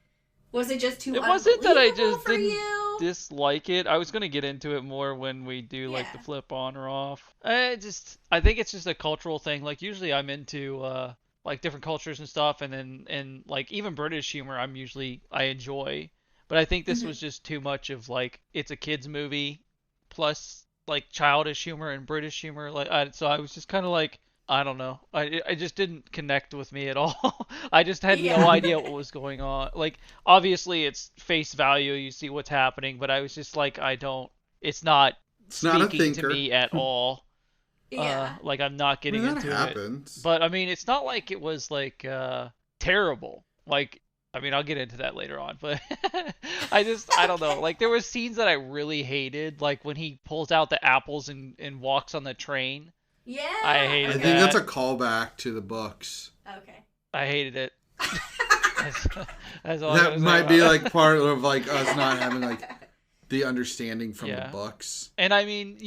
C: was it just too unbelievable? It wasn't that I just didn't
B: dislike it. I was gonna get into it more when we do like the flip on or off. I think it's just a cultural thing. Like usually I'm into like different cultures and stuff, and like even British humor I enjoy. But I think this was just too much of like it's a kids movie plus like childish humor and British humor. So I was just kind of like. I don't know. I just didn't connect with me at all. I just had no idea what was going on. Like, obviously it's face value. You see what's happening, but I was just like, it's not speaking to me at all.
C: Yeah.
B: Like I'm not getting into it. But I mean, it's not like it was like terrible. Like, I mean, I'll get into that later on, but I don't know. Like there were scenes that I really hated, like when he pulls out the apples and walks on the train.
C: Yeah.
B: I
A: I
B: hated
A: think
B: that.
A: that's a callback to the books.
C: Okay.
B: I hated it. That's all I
A: That
B: gotta say
A: might
B: about
A: be
B: it.
A: like part of like us not having like the understanding from the
B: Yeah.
A: books.
B: And I mean,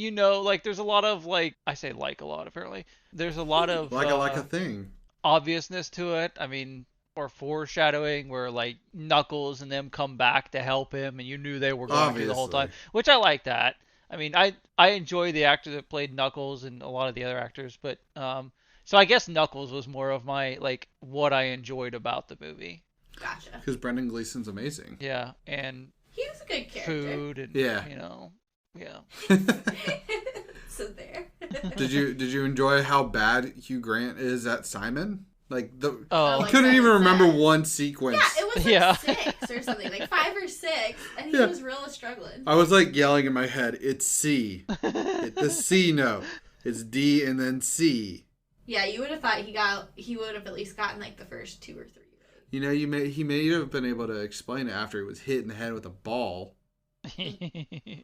B: like there's a lot of like I say like a lot apparently. There's a lot of
A: Like a thing.
B: obviousness to it. I mean, or foreshadowing where like Knuckles and them come back to help him, and you knew they were going to the whole time,
A: Obviously.
B: which I like that. I mean, I enjoy the actor that played Knuckles and a lot of the other actors, but so I guess Knuckles was more of my like what I enjoyed about the movie.
C: Gotcha.
A: Because Brendan Gleeson's amazing.
B: Yeah, and
C: He was a good character.
B: food and
A: Yeah.
B: yeah.
C: So there.
A: Did you enjoy how bad Hugh Grant is at Simon? Like
B: Oh,
A: I
C: like
A: couldn't
C: that
A: even remember
C: sad.
A: one sequence.
C: Yeah, it was like
B: Yeah.
C: 6 or something, like 5 or 6, and he
A: Yeah.
C: was real struggling.
A: I was like yelling in my head, "It's C, the C note. It's D and then C."
C: Yeah, you would have thought he would have at least gotten like the first 2 or 3 right.
A: You know, he may have been able to explain it after he was hit in the head with a ball.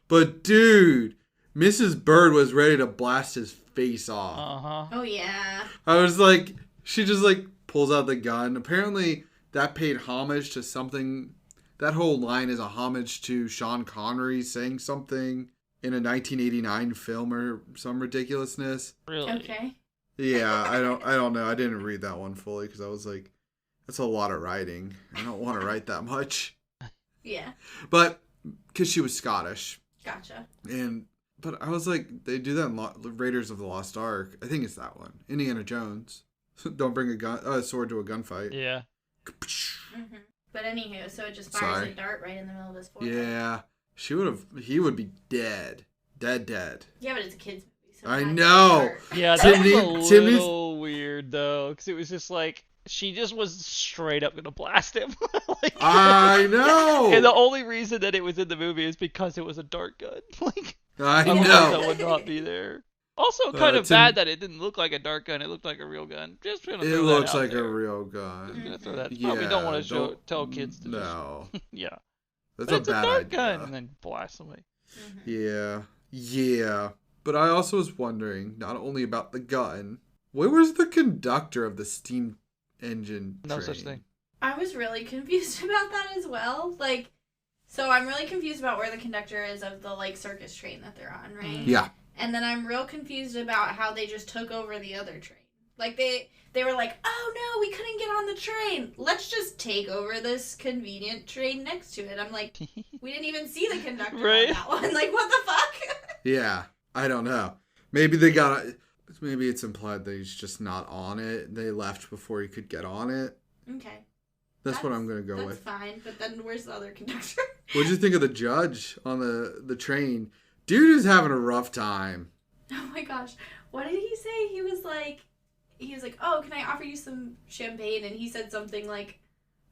A: But dude, Mrs. Bird was ready to blast his face off.
B: Uh-huh.
C: Oh yeah.
A: I was like, she just like pulls out the gun. Apparently, that paid homage to something. That whole line is a homage to Sean Connery saying something in a 1989 film or some ridiculousness.
B: Really?
C: Okay.
A: Yeah, I don't know. I didn't read that one fully because I was like, that's a lot of writing. I don't want to write that much.
C: Yeah.
A: But because she was Scottish,
C: Gotcha.
A: but I was like, they do that in Raiders of the Lost Ark. I think it's that one. Indiana Jones. Don't bring a sword to a gunfight.
B: Yeah.
C: Mm-hmm. But anywho, so it just fires
A: Sorry.
C: a dart right in the middle of his forehead.
A: Yeah, he would be dead. Dead.
C: Yeah, but it's a kids movie. So
A: I
C: it's not
A: know.
C: a dart.
B: Yeah, that
A: Timmy-
B: was a
A: Timmy's-
B: little weird though, because it was just like she just was straight up gonna blast him. Like,
A: I know.
B: and the only reason that it was in the movie is because it was a dart gun. Like,
A: I
B: otherwise
A: know.
B: that would not be there. Also, kind of
A: Tim-
B: bad that it didn't look like a dart gun; it looked like a real gun. Just gonna
A: It
B: throw
A: looks
B: that out
A: like
B: there.
A: a real
B: Just
A: gun.
B: gonna throw that.
A: Yeah,
B: Probably don't want to
A: don't-
B: tell kids to
A: No,
B: just yeah.
A: that's
B: But
A: a
B: it's a
A: bad
B: dart
A: idea.
B: gun, and then blast somebody.
C: Mhm.
A: Yeah. But I also was wondering not only about the gun. Where was the conductor of the steam engine
B: No
A: train?
B: such thing.
C: I was really confused about that as well. Like, so I'm really confused about where the conductor is of the like circus train that they're on, right?
A: Yeah.
C: And then I'm real confused about how they just took over the other train. Like they were like, oh no, we couldn't get on the train. Let's just take over this convenient train next to it. I'm like, we didn't even see the conductor
B: Right.
C: on that one. Like, what the fuck?
A: Yeah. I don't know. Maybe it's implied that he's just not on it. They left before he could get on it.
C: Okay.
A: That's what I'm going to go
C: That's
A: with.
C: fine, but then where's the other conductor?
A: What'd you think of the judge on the train? Dude is having a rough time.
C: Oh my gosh. What did he say? He was like, oh, can I offer you some champagne? And he said something like,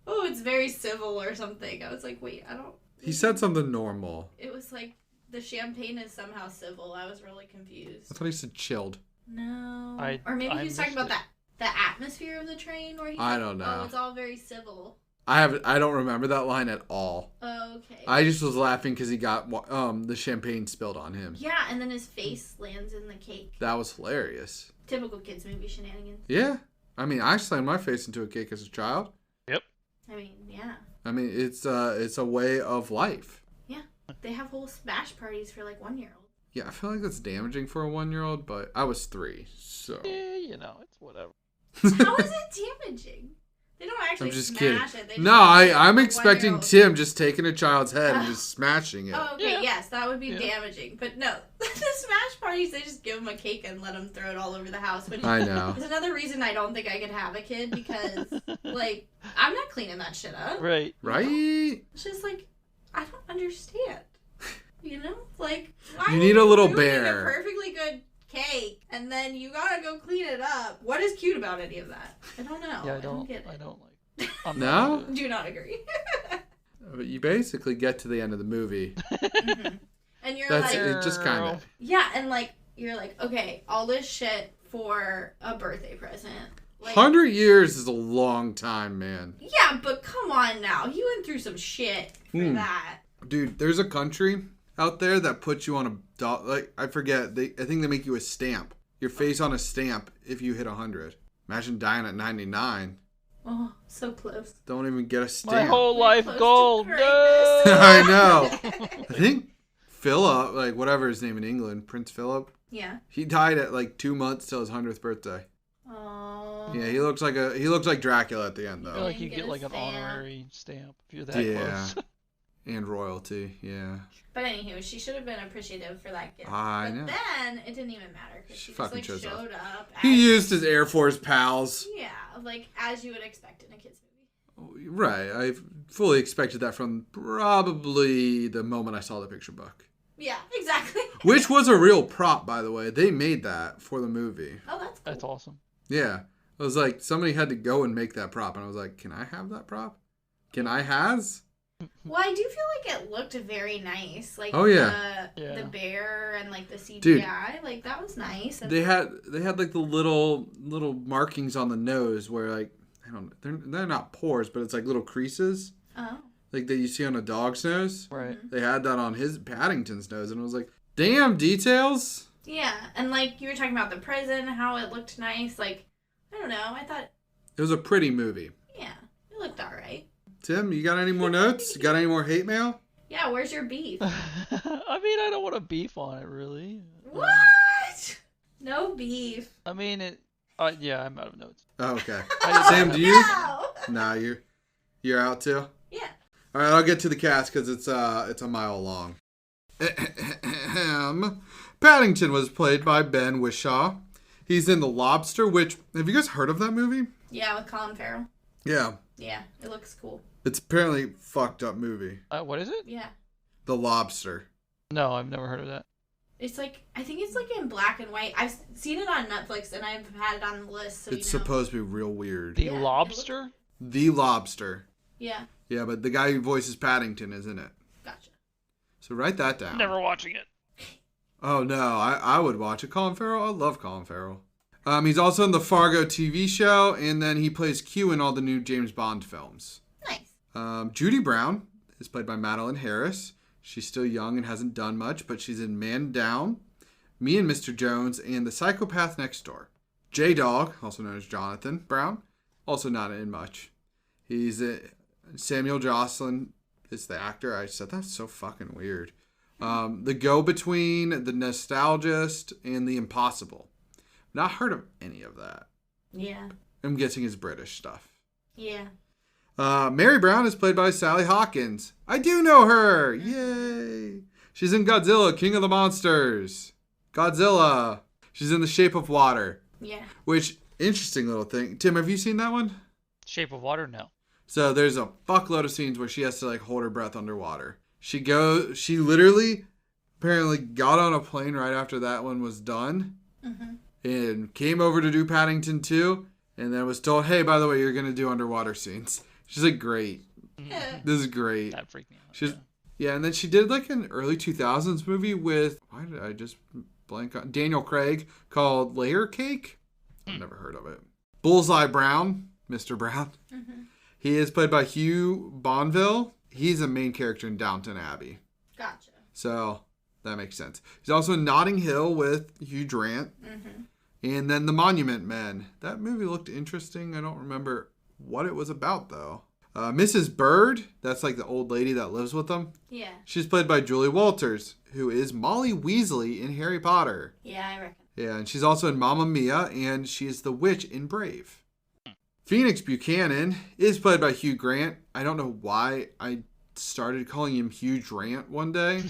C: oh, it's very civil or something. I was like, wait, I don't.
A: He said something normal.
C: It was like, the champagne is somehow civil. I was really confused.
A: I thought he said chilled.
C: No.
B: I-
C: Or maybe
B: I
C: he was talking
B: missed
C: about the atmosphere of the train where he
A: I
C: said,
A: don't know.
C: oh, it's all very civil.
A: I don't remember that line at all.
C: Oh, okay.
A: I just was laughing because he got the champagne spilled on him.
C: Yeah, and then his face lands in the cake.
A: That was hilarious.
C: Typical kids movie shenanigans.
A: Yeah. I mean, I slammed my face into a cake as a child.
C: I mean, yeah.
A: I mean, it's a way of life.
C: They have whole smash parties for like 1-year-olds.
A: Yeah, I feel like that's damaging for a 1-year-old, but I was 3, so.
B: It's whatever.
C: How is it damaging? They don't actually
A: I'm just
C: smash
A: kidding.
C: it. They just
A: No,
C: like
A: I'm
C: a
A: expecting
C: 1-year-old.
A: Tim just taking a child's head and just smashing it.
C: Oh, okay,
B: Yeah.
C: yes, that would be
B: Yeah.
C: damaging. But no, the smash parties, they just give them a cake and let them throw it all over the house. Which
A: I know.
C: is another reason I don't think I could have a kid because, like, I'm not cleaning that shit up.
B: Right.
A: Right?
C: It's just like, I don't understand. You know? Like, why
A: You
C: are
A: need a little
C: ruining
A: bear.
C: a perfectly good cake and then you gotta go clean it up. What is cute about any of that? I don't know.
B: Yeah,
C: I don't get it.
B: I don't like. I'm
A: No?
B: not into it.
C: Do not agree.
A: But you basically get to the end of the movie.
C: Mhm. And you're
A: That's
C: like,
A: it. Just kind of.
C: yeah, and like, you're like, okay, all this shit for a birthday present. Like,
A: 100 years is a long time, man.
C: yeah, but come on now. He went through some shit for that.
A: Dude, there's a country out there that puts you on a like I forget. I think they make you a stamp. your face on a stamp if you hit 100. Imagine dying at 99.
C: Oh, so close.
A: Don't even get a stamp.
B: My whole life goal. No.
A: I know. I think Philip, like whatever his name in England, Prince Philip.
C: Yeah.
A: He died at like 2 months till his 100th birthday.
C: Oh.
A: Yeah, he looks like Dracula at the end
B: I
A: though.
B: feel like you get like an honorary stamp if you're that close.
A: And royalty, yeah.
C: But anywho, she should have been appreciative for that gift.
A: I
C: but
A: know.
C: then it didn't even matter because she just like showed up.
A: He used his Air Force pals.
C: Yeah, like as you would expect in a kids movie.
A: Right, I fully expected that from probably the moment I saw the picture book.
C: Yeah, exactly.
A: Which was a real prop, by the way. They made that for the movie.
C: Oh, that's cool.
B: That's awesome.
A: Yeah. It was like, somebody had to go and make that prop. And I was like, can I have that prop? Can I has?
C: Well, I do feel like it looked very nice. Like,
A: oh, yeah.
C: The bear and, like, the CGI.
A: Dude,
C: like, that was nice. And
A: they had like, the little markings on the nose where, like, I don't know. They're not pores, but it's like little creases.
C: Oh.
A: Like that you see on a dog's nose.
B: Right.
A: They had that on his Paddington's nose. And I was like, damn, details.
C: Yeah. And, like, you were talking about the prison, how it looked nice. Like, I don't know. I thought...
A: It was a pretty movie.
C: Yeah. It looked all right.
A: Tim, you got any more notes? You got any more hate mail?
C: Yeah, where's your beef?
B: I mean, I don't want to beef on it, really.
C: What? No beef.
B: I mean, yeah, I'm out of notes.
A: Oh, okay.
B: I
A: Sam, do you?
C: No.
A: Nah, you're out too?
C: Yeah.
A: All right, I'll get to the cast because it's a mile long. Paddington was played by Ben Whishaw. He's in The Lobster, which, have you guys heard of that movie?
C: Yeah, with Colin Farrell.
A: Yeah.
C: Yeah, it looks cool.
A: It's apparently a fucked up movie.
B: What is it?
C: Yeah.
A: The Lobster.
B: No, I've never heard of that.
C: It's like, I think it's like in black and white. I've seen it on Netflix and I've had it on the list. So
A: It's supposed to be real weird.
B: The Lobster?
A: The Lobster.
C: Yeah.
A: Yeah, but the guy who voices Paddington is in it.
C: Gotcha.
A: So write that down.
B: Never watching it.
A: Oh, no, I would watch it. Colin Farrell, I love Colin Farrell. He's also in the Fargo TV show, and then he plays Q in all the new James Bond films.
C: Nice.
A: Judy Brown is played by Madeline Harris. She's still young and hasn't done much, but she's in Man Down, Me and Mr. Jones, and The Psychopath Next Door. J-Dog, also known as Jonathan Brown, also not in much. He's Samuel Jocelyn is the actor. I said that's so fucking weird. The go-between, the nostalgist, and the impossible. Not heard of any of that.
C: Yeah.
A: I'm guessing it's British stuff.
C: Yeah.
A: Mary Brown is played by Sally Hawkins. I do know her! Yay! She's in Godzilla, King of the Monsters. Godzilla. She's in The Shape of Water.
C: Yeah. Which,
A: interesting little thing. Tim, have you seen that one?
B: Shape of Water? No.
A: So there's a fuckload of scenes where she has to like hold her breath underwater. She literally apparently got on a plane right after that one was done. Mm-hmm. And came over to do Paddington 2. And then was told, hey, by the way, you're going to do underwater scenes. She's like, great. This is great.
B: That freaked me out.
A: Yeah, and then she did like an early 2000s movie with, why did I just blank on? Daniel Craig called Layer Cake. I've never heard of it. Bullseye Brown, Mr. Brown. Mm-hmm. He is played by Hugh Bonneville. He's a main character in Downton Abbey.
C: Gotcha.
A: So that makes sense. He's also in Notting Hill with Hugh Grant. Mm-hmm. And then The Monument Men. That movie looked interesting. I don't remember what it was about, though. Mrs. Bird, that's like the old lady that lives with them.
C: Yeah. She's
A: played by Julie Walters, who is Molly Weasley in Harry Potter.
C: Yeah, I reckon.
A: Yeah, and she's also in Mamma Mia, and she is the witch in Brave. Phoenix Buchanan is played by Hugh Grant. I don't know why I started calling him Hugh Grant one day.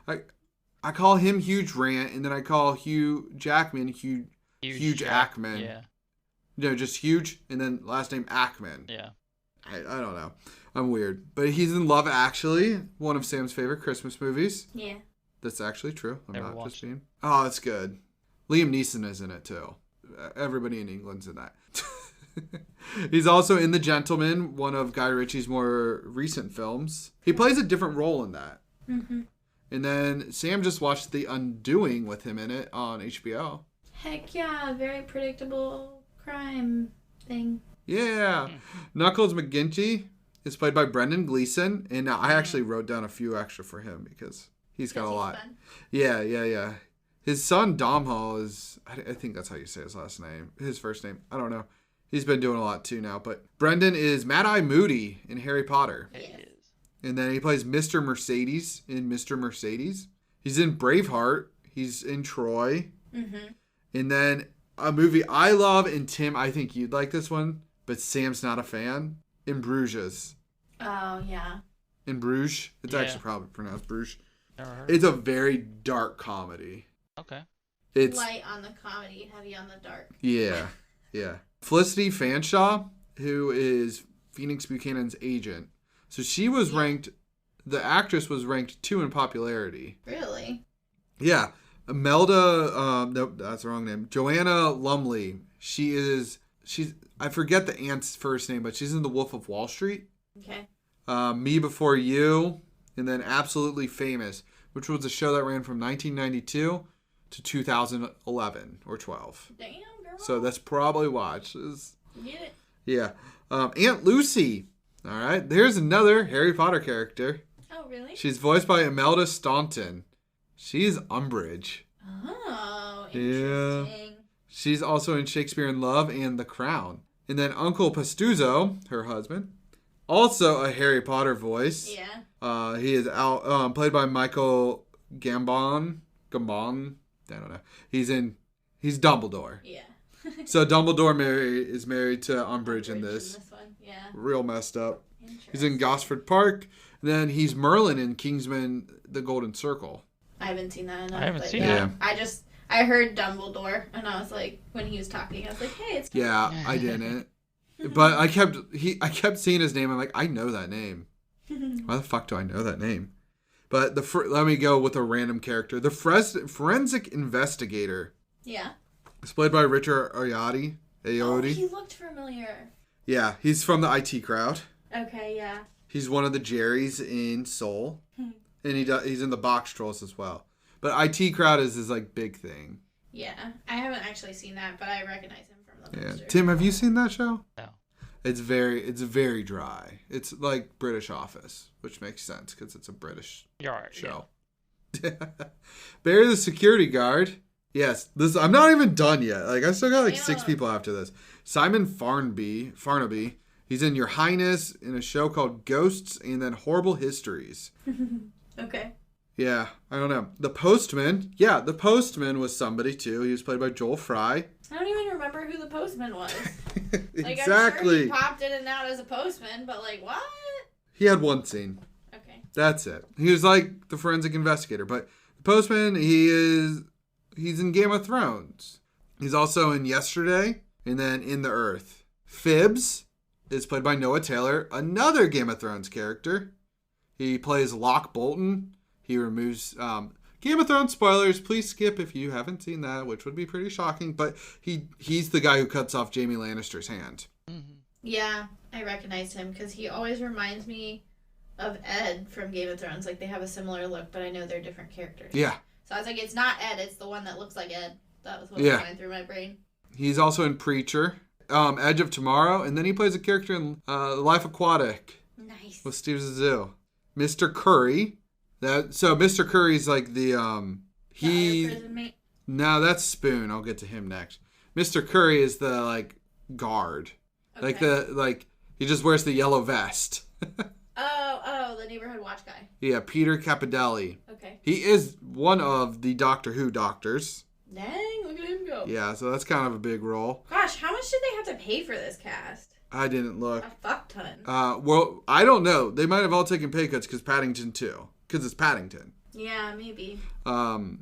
A: I call him Hugh Grant, and then I call Hugh Jackman Huge Ackman.
B: Yeah.
A: No, just Huge, and then last name Ackman.
B: Yeah.
A: I don't know. I'm weird. But he's in Love Actually, one of Sam's favorite Christmas movies.
C: Yeah.
A: That's actually true. I'm
B: Never
A: not
B: watched
A: just being... Oh, that's good. Liam Neeson is in it, too. Everybody in England's in that. He's also in The Gentleman, one of Guy Ritchie's more recent films. He plays a different role in that. Mm-hmm. And then Sam just watched The Undoing with him in it on HBO.
C: Heck yeah, very predictable crime thing.
A: Yeah. Knuckles McGinty is played by Brendan Gleeson. And I actually wrote down a few extra for him because he's got a lot.
C: Fun.
A: Yeah. His son Domhnall is, I think that's how you say his last name. His first name, I don't know. He's been doing a lot too now. But Brendan is Mad-Eye Moody in Harry Potter.
B: It is.
A: And then he plays Mr. Mercedes in Mr. Mercedes. He's in Braveheart. He's in Troy.
C: Mm-hmm.
A: And then a movie I love, and Tim, I think you'd like this one, but Sam's not a fan. In Bruges.
C: Oh, yeah.
A: In Bruges. It's
B: Yeah.
A: actually probably pronounced Bruges.
B: Never heard.
A: It's a very dark comedy.
B: Okay.
A: It's
C: Light on the comedy, heavy on the dark.
A: yeah. Felicity Fanshawe, who is Phoenix Buchanan's agent. So she was ranked, the actress was ranked 2 in popularity.
C: Really?
A: Yeah. Imelda, nope, that's the wrong name. Joanna Lumley. She's, I forget the aunt's first name, but she's in The Wolf of Wall Street.
C: Okay.
A: Me Before You, and then Absolutely Famous, which was a show that ran from 1992 to 2011 or 12.
C: Damn, girl.
A: So that's probably watched.
C: Get it?
A: Yeah. Aunt Lucy. All right. There's another Harry Potter character.
C: Oh, really?
A: She's voiced by Imelda Staunton. She's Umbridge.
C: Oh,
A: Yeah.
C: interesting.
A: She's also in Shakespeare in Love and The Crown. And then Uncle Pastuzzo, her husband, also a Harry Potter voice.
C: Yeah.
A: He is out, played by Michael Gambon. I don't know. He's Dumbledore.
C: Yeah.
A: So Dumbledore is married to Umbridge in this.
C: one. Yeah.
A: Real messed up. He's in Gosford Park. And then he's Merlin in Kingsman: The Golden Circle.
C: I haven't seen that enough.
B: I haven't
C: but
B: seen
C: yeah.
A: it.
C: I heard Dumbledore, and I was like, when he was talking, I was like, hey, it's.
A: Yeah, I didn't. But I kept seeing his name. I'm like, I know that name. Why the fuck do I know that name? But let me go with a random character. The forensic investigator.
C: Yeah.
A: It's played by Richard Ayoade.
C: Oh, he looked familiar.
A: Yeah, he's from the IT crowd.
C: Okay, yeah.
A: He's one of the Jerrys in Soul. And he's in the Box Trolls as well. But IT crowd is his like big thing.
C: Yeah. I haven't actually seen that, but I recognize him from the poster.
A: Tim, have you seen that show?
B: No.
A: It's very dry. It's like British Office, which makes sense because it's a British
B: You're all right.
A: show. Yeah. Barry the security guard. Yes, I'm not even done yet. Like I still got like 6 people after this. Simon Farnaby. He's in Your Highness in a show called Ghosts and then Horrible Histories.
C: Okay.
A: Yeah, I don't know. The Postman. Yeah, the Postman was somebody too. He was played by Joel Fry.
C: I don't even remember who the postman was. Like,
A: Exactly.
C: I'm sure he popped in and out as a postman, but like, what?
A: He had one scene.
C: Okay.
A: That's it. He was like the forensic investigator. But the Postman, he's in Game of Thrones. He's also in Yesterday and then In the Earth. Phibbs is played by Noah Taylor, another Game of Thrones character. He plays Locke Bolton. He removes Game of Thrones spoilers. Please skip if you haven't seen that, which would be pretty shocking. But he's the guy who cuts off Jaime Lannister's hand.
B: Mm-hmm.
C: Yeah, I recognize him because he always reminds me of Ed from Game of Thrones. Like, they have a similar look, but I know they're different characters.
A: Yeah.
C: So I was like, it's not Ed, it's the one that looks like Ed. That was what
A: Yeah.
C: was going through my brain.
A: He's also in Preacher, Edge of Tomorrow, and then he plays a character in Life Aquatic
C: Nice.
A: with Steve Zissou. Mr. Curry. Mr. Curry's like the
C: Other prison mate?
A: No, that's Spoon. I'll get to him next. Mr. Curry is the like guard.
C: Okay.
A: He just wears the yellow vest.
C: Oh, the neighborhood watch guy.
A: Yeah, Peter Capodelli.
C: Okay.
A: He is one of the Doctor Who doctors.
C: Dang, look at him go.
A: Yeah, so that's kind of a big role.
C: Gosh, how much did they have to pay for this cast?
A: I didn't look.
C: A fuck ton.
A: Well, I don't know. They might have all taken pay cuts because Paddington too. Because it's Paddington.
C: Yeah, maybe.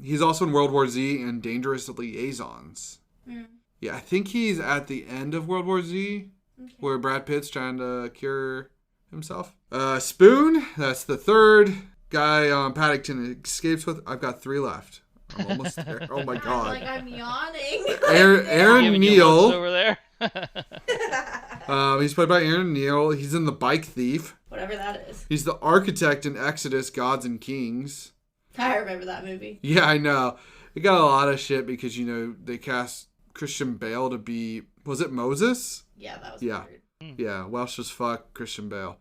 A: He's also in World War Z and Dangerous Liaisons.
C: Mm.
A: Yeah, I think he's at the end of World War Z,
C: Okay.
A: where Brad Pitt's trying to cure himself. Spoon, that's the third guy Paddington escapes with. I've got 3 left. I'm almost there. Oh my god.
C: I'm yawning.
A: Aaron
B: Giving you looks
A: Neal.
B: over there.
A: He's played by Aaron Neal. He's in The Bike Thief.
C: Whatever that is.
A: He's the architect in Exodus, Gods and Kings.
C: I remember that movie.
A: Yeah, I know. It got a lot of shit because, they cast Christian Bale to be... Was it Moses?
C: Yeah, that was
A: Yeah.
C: weird.
A: Yeah, Welsh as fuck, Christian Bale.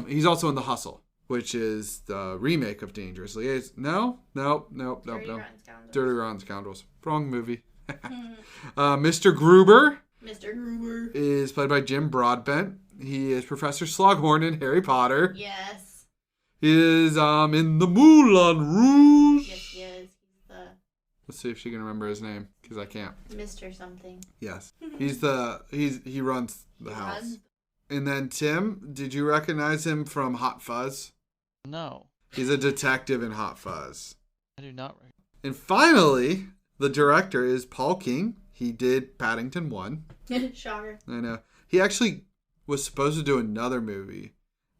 A: He's also in The Hustle. which is the remake of Dangerous Liaisons. Nope. Dirty Rotten Scoundrels. Wrong movie. Mr. Gruber.
C: Mr. Gruber
A: is played by Jim Broadbent. He is Professor Slughorn in Harry Potter.
C: Yes.
A: He is in the Moulin Rouge.
C: Yes, he is. He's the...
A: Let's see if she can remember his name, because I can't.
C: Mr. something.
A: Yes. He runs the house. And then Tim, did you recognize him from Hot Fuzz?
B: No.
A: He's a detective in Hot Fuzz.
B: I do not recognize.
A: And finally, the director is Paul King. He did Paddington 1.
C: Shocker.
A: I know. He actually was supposed to do another movie.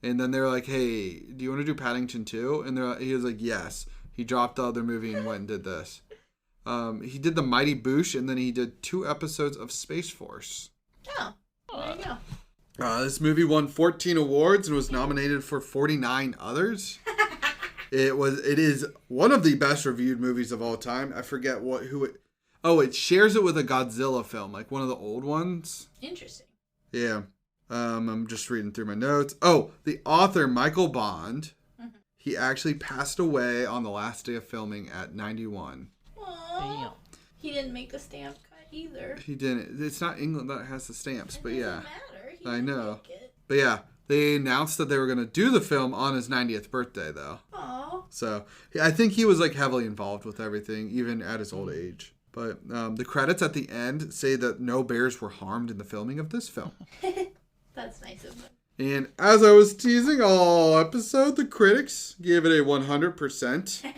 A: And then they were like, hey, do you want to do Paddington 2? And he was like, yes. He dropped the other movie and went and did this. He did The Mighty Boosh, and then he did 2 episodes of Space Force.
C: Oh, there you go.
A: This movie won 14 awards and was nominated for 49 others. It is one of the best reviewed movies of all time. I forget it shares it with a Godzilla film, like one of the old ones.
C: Interesting.
A: Yeah. I'm just reading through my notes. Oh, the author, Michael Bond, he actually passed away on the last day of filming at 91.
C: Aww. Damn. He didn't make the stamp cut either.
A: He didn't. It's not England that has the stamps, but yeah.
C: Matter.
A: I know. But yeah, they announced that they were going to do the film on his 90th birthday, though.
C: Aww.
A: So I think he was like heavily involved with everything, even at his old age. But the credits at the end say that no bears were harmed in the filming of this film.
C: That's nice of them.
A: And as I was teasing all episode, the critics gave it a 100%.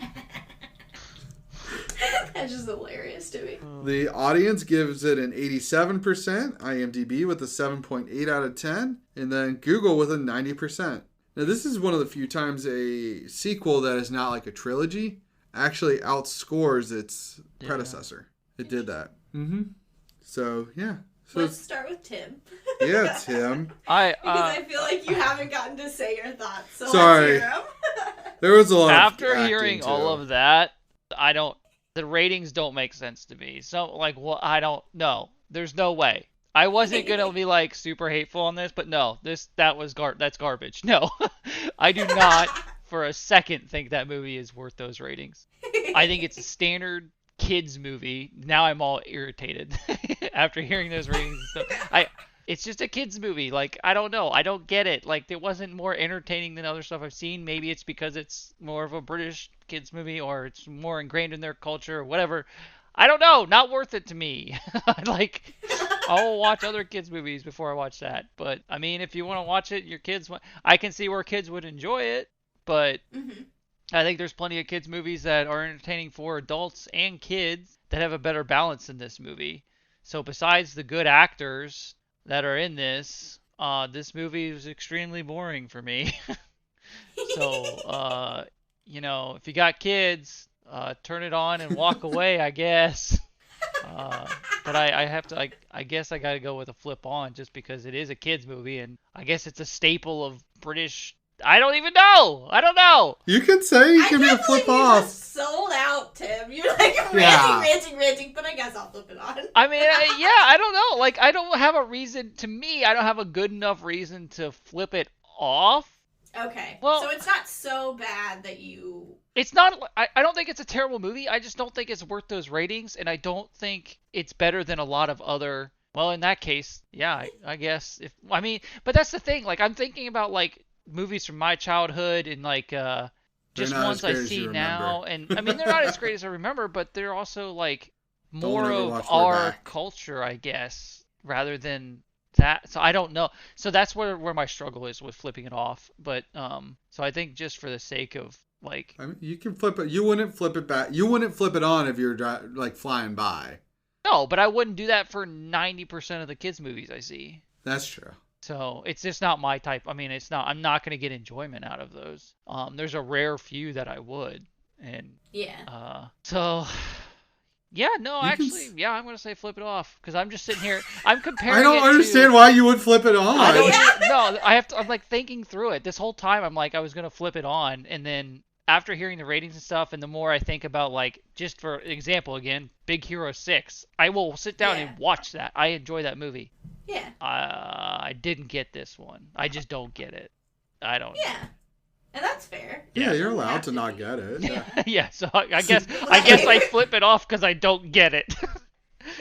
C: That's just hilarious to me.
A: The audience gives it an 87%, IMDb with a 7.8 out of 10, and then Google with a 90%. Now, this is one of the few times a sequel that is not like a trilogy actually outscores its predecessor. It did that. So, yeah. So
C: let's start with Tim.
A: Yeah, Tim.
C: Because I feel like you haven't gotten to say your thoughts. So
A: sorry.
C: Let's hear 'em.
A: There was a lot
B: After
A: of
B: hearing
A: too.
B: all of that, the ratings don't make sense to me. So, like, well, I don't know. There's no way. I wasn't going to be, like, super hateful on this, but no, that's garbage. No, I do not for a second think that movie is worth those ratings. I think it's a standard kids movie. Now I'm all irritated after hearing those ratings and stuff. It's just a kids movie. Like, I don't know. I don't get it. Like, it wasn't more entertaining than other stuff I've seen. Maybe it's because it's more of a British kids movie or it's more ingrained in their culture or whatever. I don't know. Not worth it to me. Like, I'll watch other kids movies before I watch that. But, I mean, if you want to watch it, I can see where kids would enjoy it. But I think there's plenty of kids movies that are entertaining for adults and kids that have a better balance in this movie. So besides the good actors that are in this movie was extremely boring for me. So, if you got kids, turn it on and walk away, I guess. But I have to, I guess I got to go with a flip on just because it is a kids movie and I guess it's a staple of British. I don't even know. I don't know.
A: You can say you can be a flip off.
C: You just sold out, Tim. You're like ranting, but I guess I'll flip it on.
B: I mean, I don't know. Like, I don't have a reason. To me, I don't have a good enough reason to flip it off.
C: Okay.
B: Well,
C: so it's not so bad that you...
B: It's not... I don't think it's a terrible movie. I just don't think it's worth those ratings, and I don't think it's better than a lot of other... Well, in that case, yeah, I guess. But that's the thing. Like, I'm thinking about, like, movies from my childhood and, like, just ones I see now. And, I mean, they're not as great as I remember, but they're also, like, more of our culture, I guess, rather than... that. So I don't know. So that's where my struggle is with flipping it off. But so I think just for the sake of like,
A: I mean, you can flip it. You wouldn't flip it back. You wouldn't flip it on if you're like flying by.
B: No, but I wouldn't do that for 90% of the kids movies I see.
A: That's true.
B: So it's just not my type. I mean, it's not. I'm not going to get enjoyment out of those. There's a rare few that I would. And
C: yeah.
B: So. Yeah, no, I'm going to say flip it off because I'm just sitting here. I'm comparing.
A: I don't understand why you would flip it on.
B: I'm like thinking through it this whole time. I'm like I was going to flip it on, and then after hearing the ratings and stuff, and the more I think about like just for example again, Big Hero 6, I will sit down and watch that. I enjoy that movie.
C: Yeah.
B: I didn't get this one. I just don't get it. I don't.
C: Yeah. And that's fair.
A: Yeah, you're
C: You
A: allowed
C: have
A: to not get it.
C: Yeah.
B: Yeah, so I guess I flip it off because I don't get it.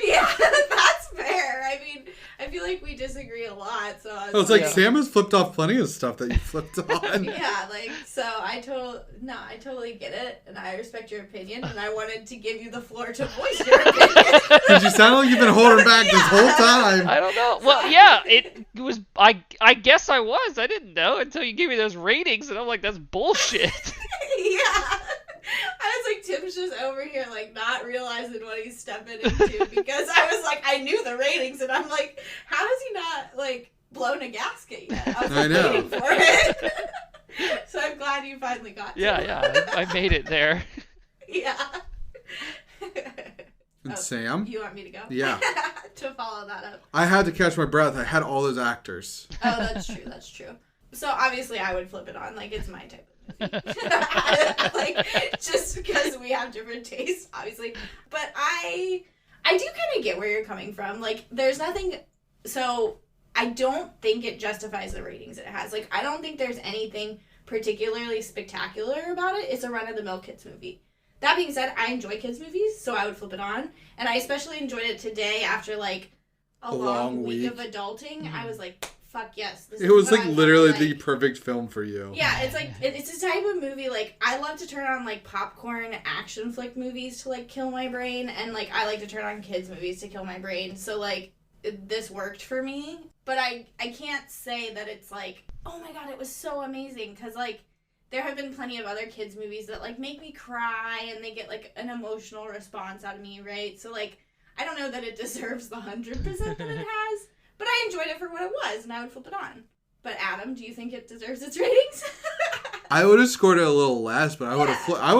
C: Yeah, that's fair. I mean, I feel like we disagree a lot, so I was
A: It's like Sam has flipped off plenty of stuff that you flipped on.
C: yeah, like, so I totally get it, and I respect your opinion, and I wanted to give you the floor to voice your opinion.
A: Because you sound like you've been holding back this whole time.
B: I don't know. Well, yeah, it was. I guess I was. I didn't know until you gave me those ratings, and I'm like, that's bullshit.
C: Yeah. I was like, Tim's just over here, like, not realizing what he's stepping into, because I was like, I knew the ratings, and I'm like, how has he not, like, blown a gasket yet? I was waiting for it. So I'm glad you finally got to it.
B: Yeah, I made it there.
C: Yeah.
A: And Sam?
C: You want me to go?
A: Yeah.
C: To follow that up.
A: I had to catch my breath. I had all those actors.
C: Oh, that's true. So obviously I would flip it on. Like, it's my type of movie. Like, just because we have different tastes, obviously. But I do kind of get where you're coming from. Like, there's nothing... So, I don't think it justifies the ratings it has. Like, I don't think there's anything particularly spectacular about it. It's a run-of-the-mill kids movie. That being said, I enjoy kids movies, so I would flip it on. And I especially enjoyed it today after, like, a long week of adulting. I was like, fuck yes.
A: It was, like, literally the perfect film for you.
C: Yeah, it's like, it's a type of movie, like, I love to turn on, like, popcorn action flick movies to, like, kill my brain. And, like, I like to turn on kids movies to kill my brain. So, like, this worked for me. But I can't say that it's, like, oh my god, it was so amazing. Because, like, there have been plenty of other kids movies that, like, make me cry and they get, like, an emotional response out of me, right? So, like, I don't know that it deserves the 100% that it has, but I enjoyed it for what it was, and I would flip it on. But Adam, do you think it deserves its ratings?
A: I would have scored it a little less, but I would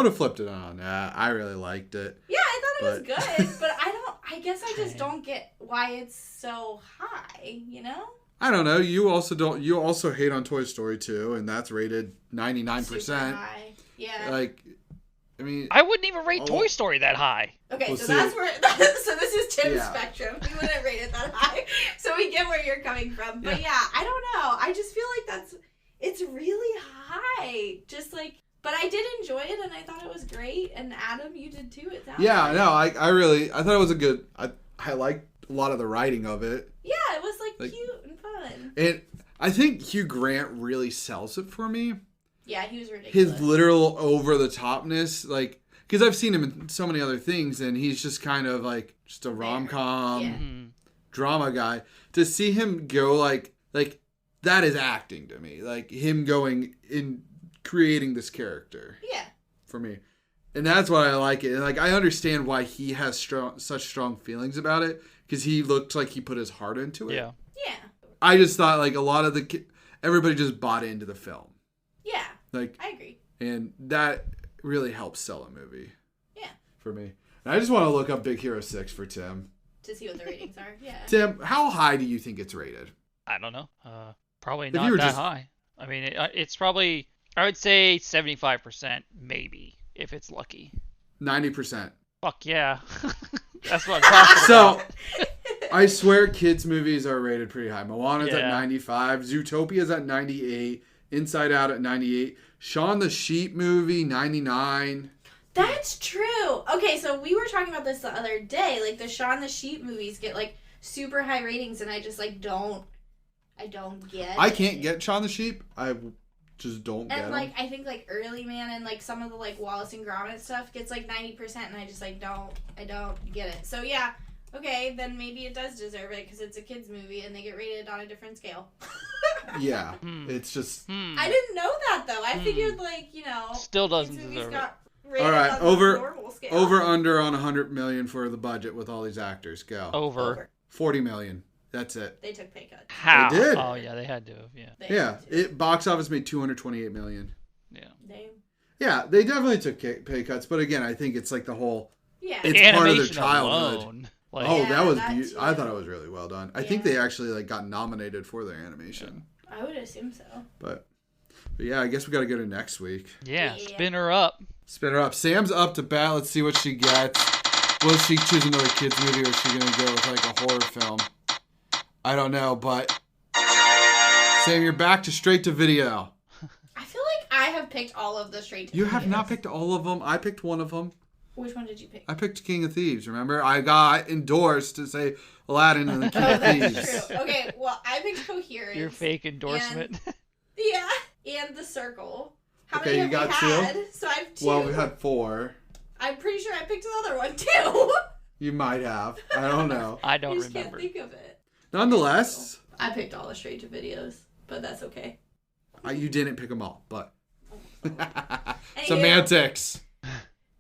A: have flipped it on. I really liked it.
C: Yeah, I thought it was good, but I guess I just don't get why it's so high, you know?
A: I don't know. You also hate on Toy Story 2, and that's rated 99%.
C: Super high. Yeah.
A: Like, I mean,
B: I wouldn't even rate Toy Story that high.
C: Okay,
A: Well,
C: so
A: see,
C: that's where. So this is Tim's spectrum. We wouldn't rate it that high, so we get where you're coming from. But yeah, I don't know. I just feel like it's really high. Just like, but I did enjoy it, and I thought it was great. And Adam, you did too. It sounds.
A: Yeah, no, I thought it was a good. I liked a lot of the writing of it.
C: Yeah, it was like cute and fun.
A: And I think Hugh Grant really sells it for me.
C: Yeah, he was ridiculous.
A: His literal over-the-topness, like, because I've seen him in so many other things, and he's just kind of like just a rom-com drama guy. To see him go like that is acting to me. Like him going in creating this character. Yeah. For me. And that's why I like it. And like I understand why he has such strong feelings about it, because he looked like he put his heart into it.
B: Yeah.
C: Yeah.
A: I just thought like a lot of everybody just bought into the film.
C: Yeah.
A: Like
C: I agree.
A: And that really helps sell a movie.
C: Yeah.
A: For me. And I just want to look up Big Hero 6 for Tim.
C: To see what the ratings are. Yeah.
A: Tim, how high do you think it's rated?
B: I don't know. Probably not that high. I mean, it's probably, I would say 75%, maybe, if it's lucky.
A: 90%.
B: Fuck yeah. That's what I'm talking about.
A: So, I swear kids' movies are rated pretty high. Moana's at 95. Zootopia's at 98. Inside Out at 98. Shaun the Sheep movie, 99.
C: That's true. Okay, so we were talking about this the other day. Like, the Shaun the Sheep movies get, like, super high ratings, and I just, like, don't get
A: I can't get Shaun the Sheep. I just don't get it.
C: And, like, I think, like, Early Man and, like, some of the, like, Wallace and Gromit stuff gets, like, 90%, and I just, like, don't get it. So, yeah, okay, then maybe it does deserve it, because it's a kid's movie, and they get rated on a different scale.
A: Yeah, it's just...
C: I didn't know that, though. I figured, like, you know...
B: Still doesn't deserve it.
A: All right, over under on 100 million for the budget with all these actors. Go.
B: Over.
A: 40 million. That's it.
C: They took pay cuts.
B: How?
A: They did.
B: Oh yeah, they had to.
A: Yeah. It box office made 228 million.
B: Yeah.
C: Damn.
A: Yeah, they definitely took pay cuts, but again, I think it's like the whole.
C: Yeah.
A: It's part of their childhood.
B: Alone,
A: like, that was beautiful. I thought it was really well done. I think they actually like got nominated for their animation.
C: I would assume so.
A: But yeah, I guess we got to go to next week.
B: Yeah, spin her up.
A: Spin her up. Sam's up to bat. Let's see what she gets. Will she choose another kids movie, or is she gonna go with like a horror film? I don't know, but Sam, you're back to straight to video.
C: I feel like I have picked all of the straight to
A: You have
C: videos.
A: not picked all of them. I picked one of them.
C: Which one did you pick?
A: I picked King of Thieves, remember? I got endorsed to say Aladdin and the King of Thieves.
C: That's true. Okay, well, I picked Coherence.
B: Your fake endorsement.
C: Yeah, and The Circle. How
A: Okay,
C: many
A: you
C: have
A: got
C: we
A: two?
C: had? So I have 2.
A: Well, we had 4.
C: I'm pretty sure I picked another one, too.
A: You might have. I don't know.
B: I
C: I
B: don't
C: just
B: remember.
C: can't think of it.
A: Nonetheless,
C: I picked all the straight to videos, but that's okay.
A: you didn't pick them all, but...
C: Anywho,
A: Semantics.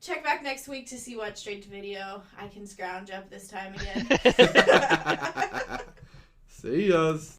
C: check back next week to see what straight to video I can scrounge up this time again.
A: See yas.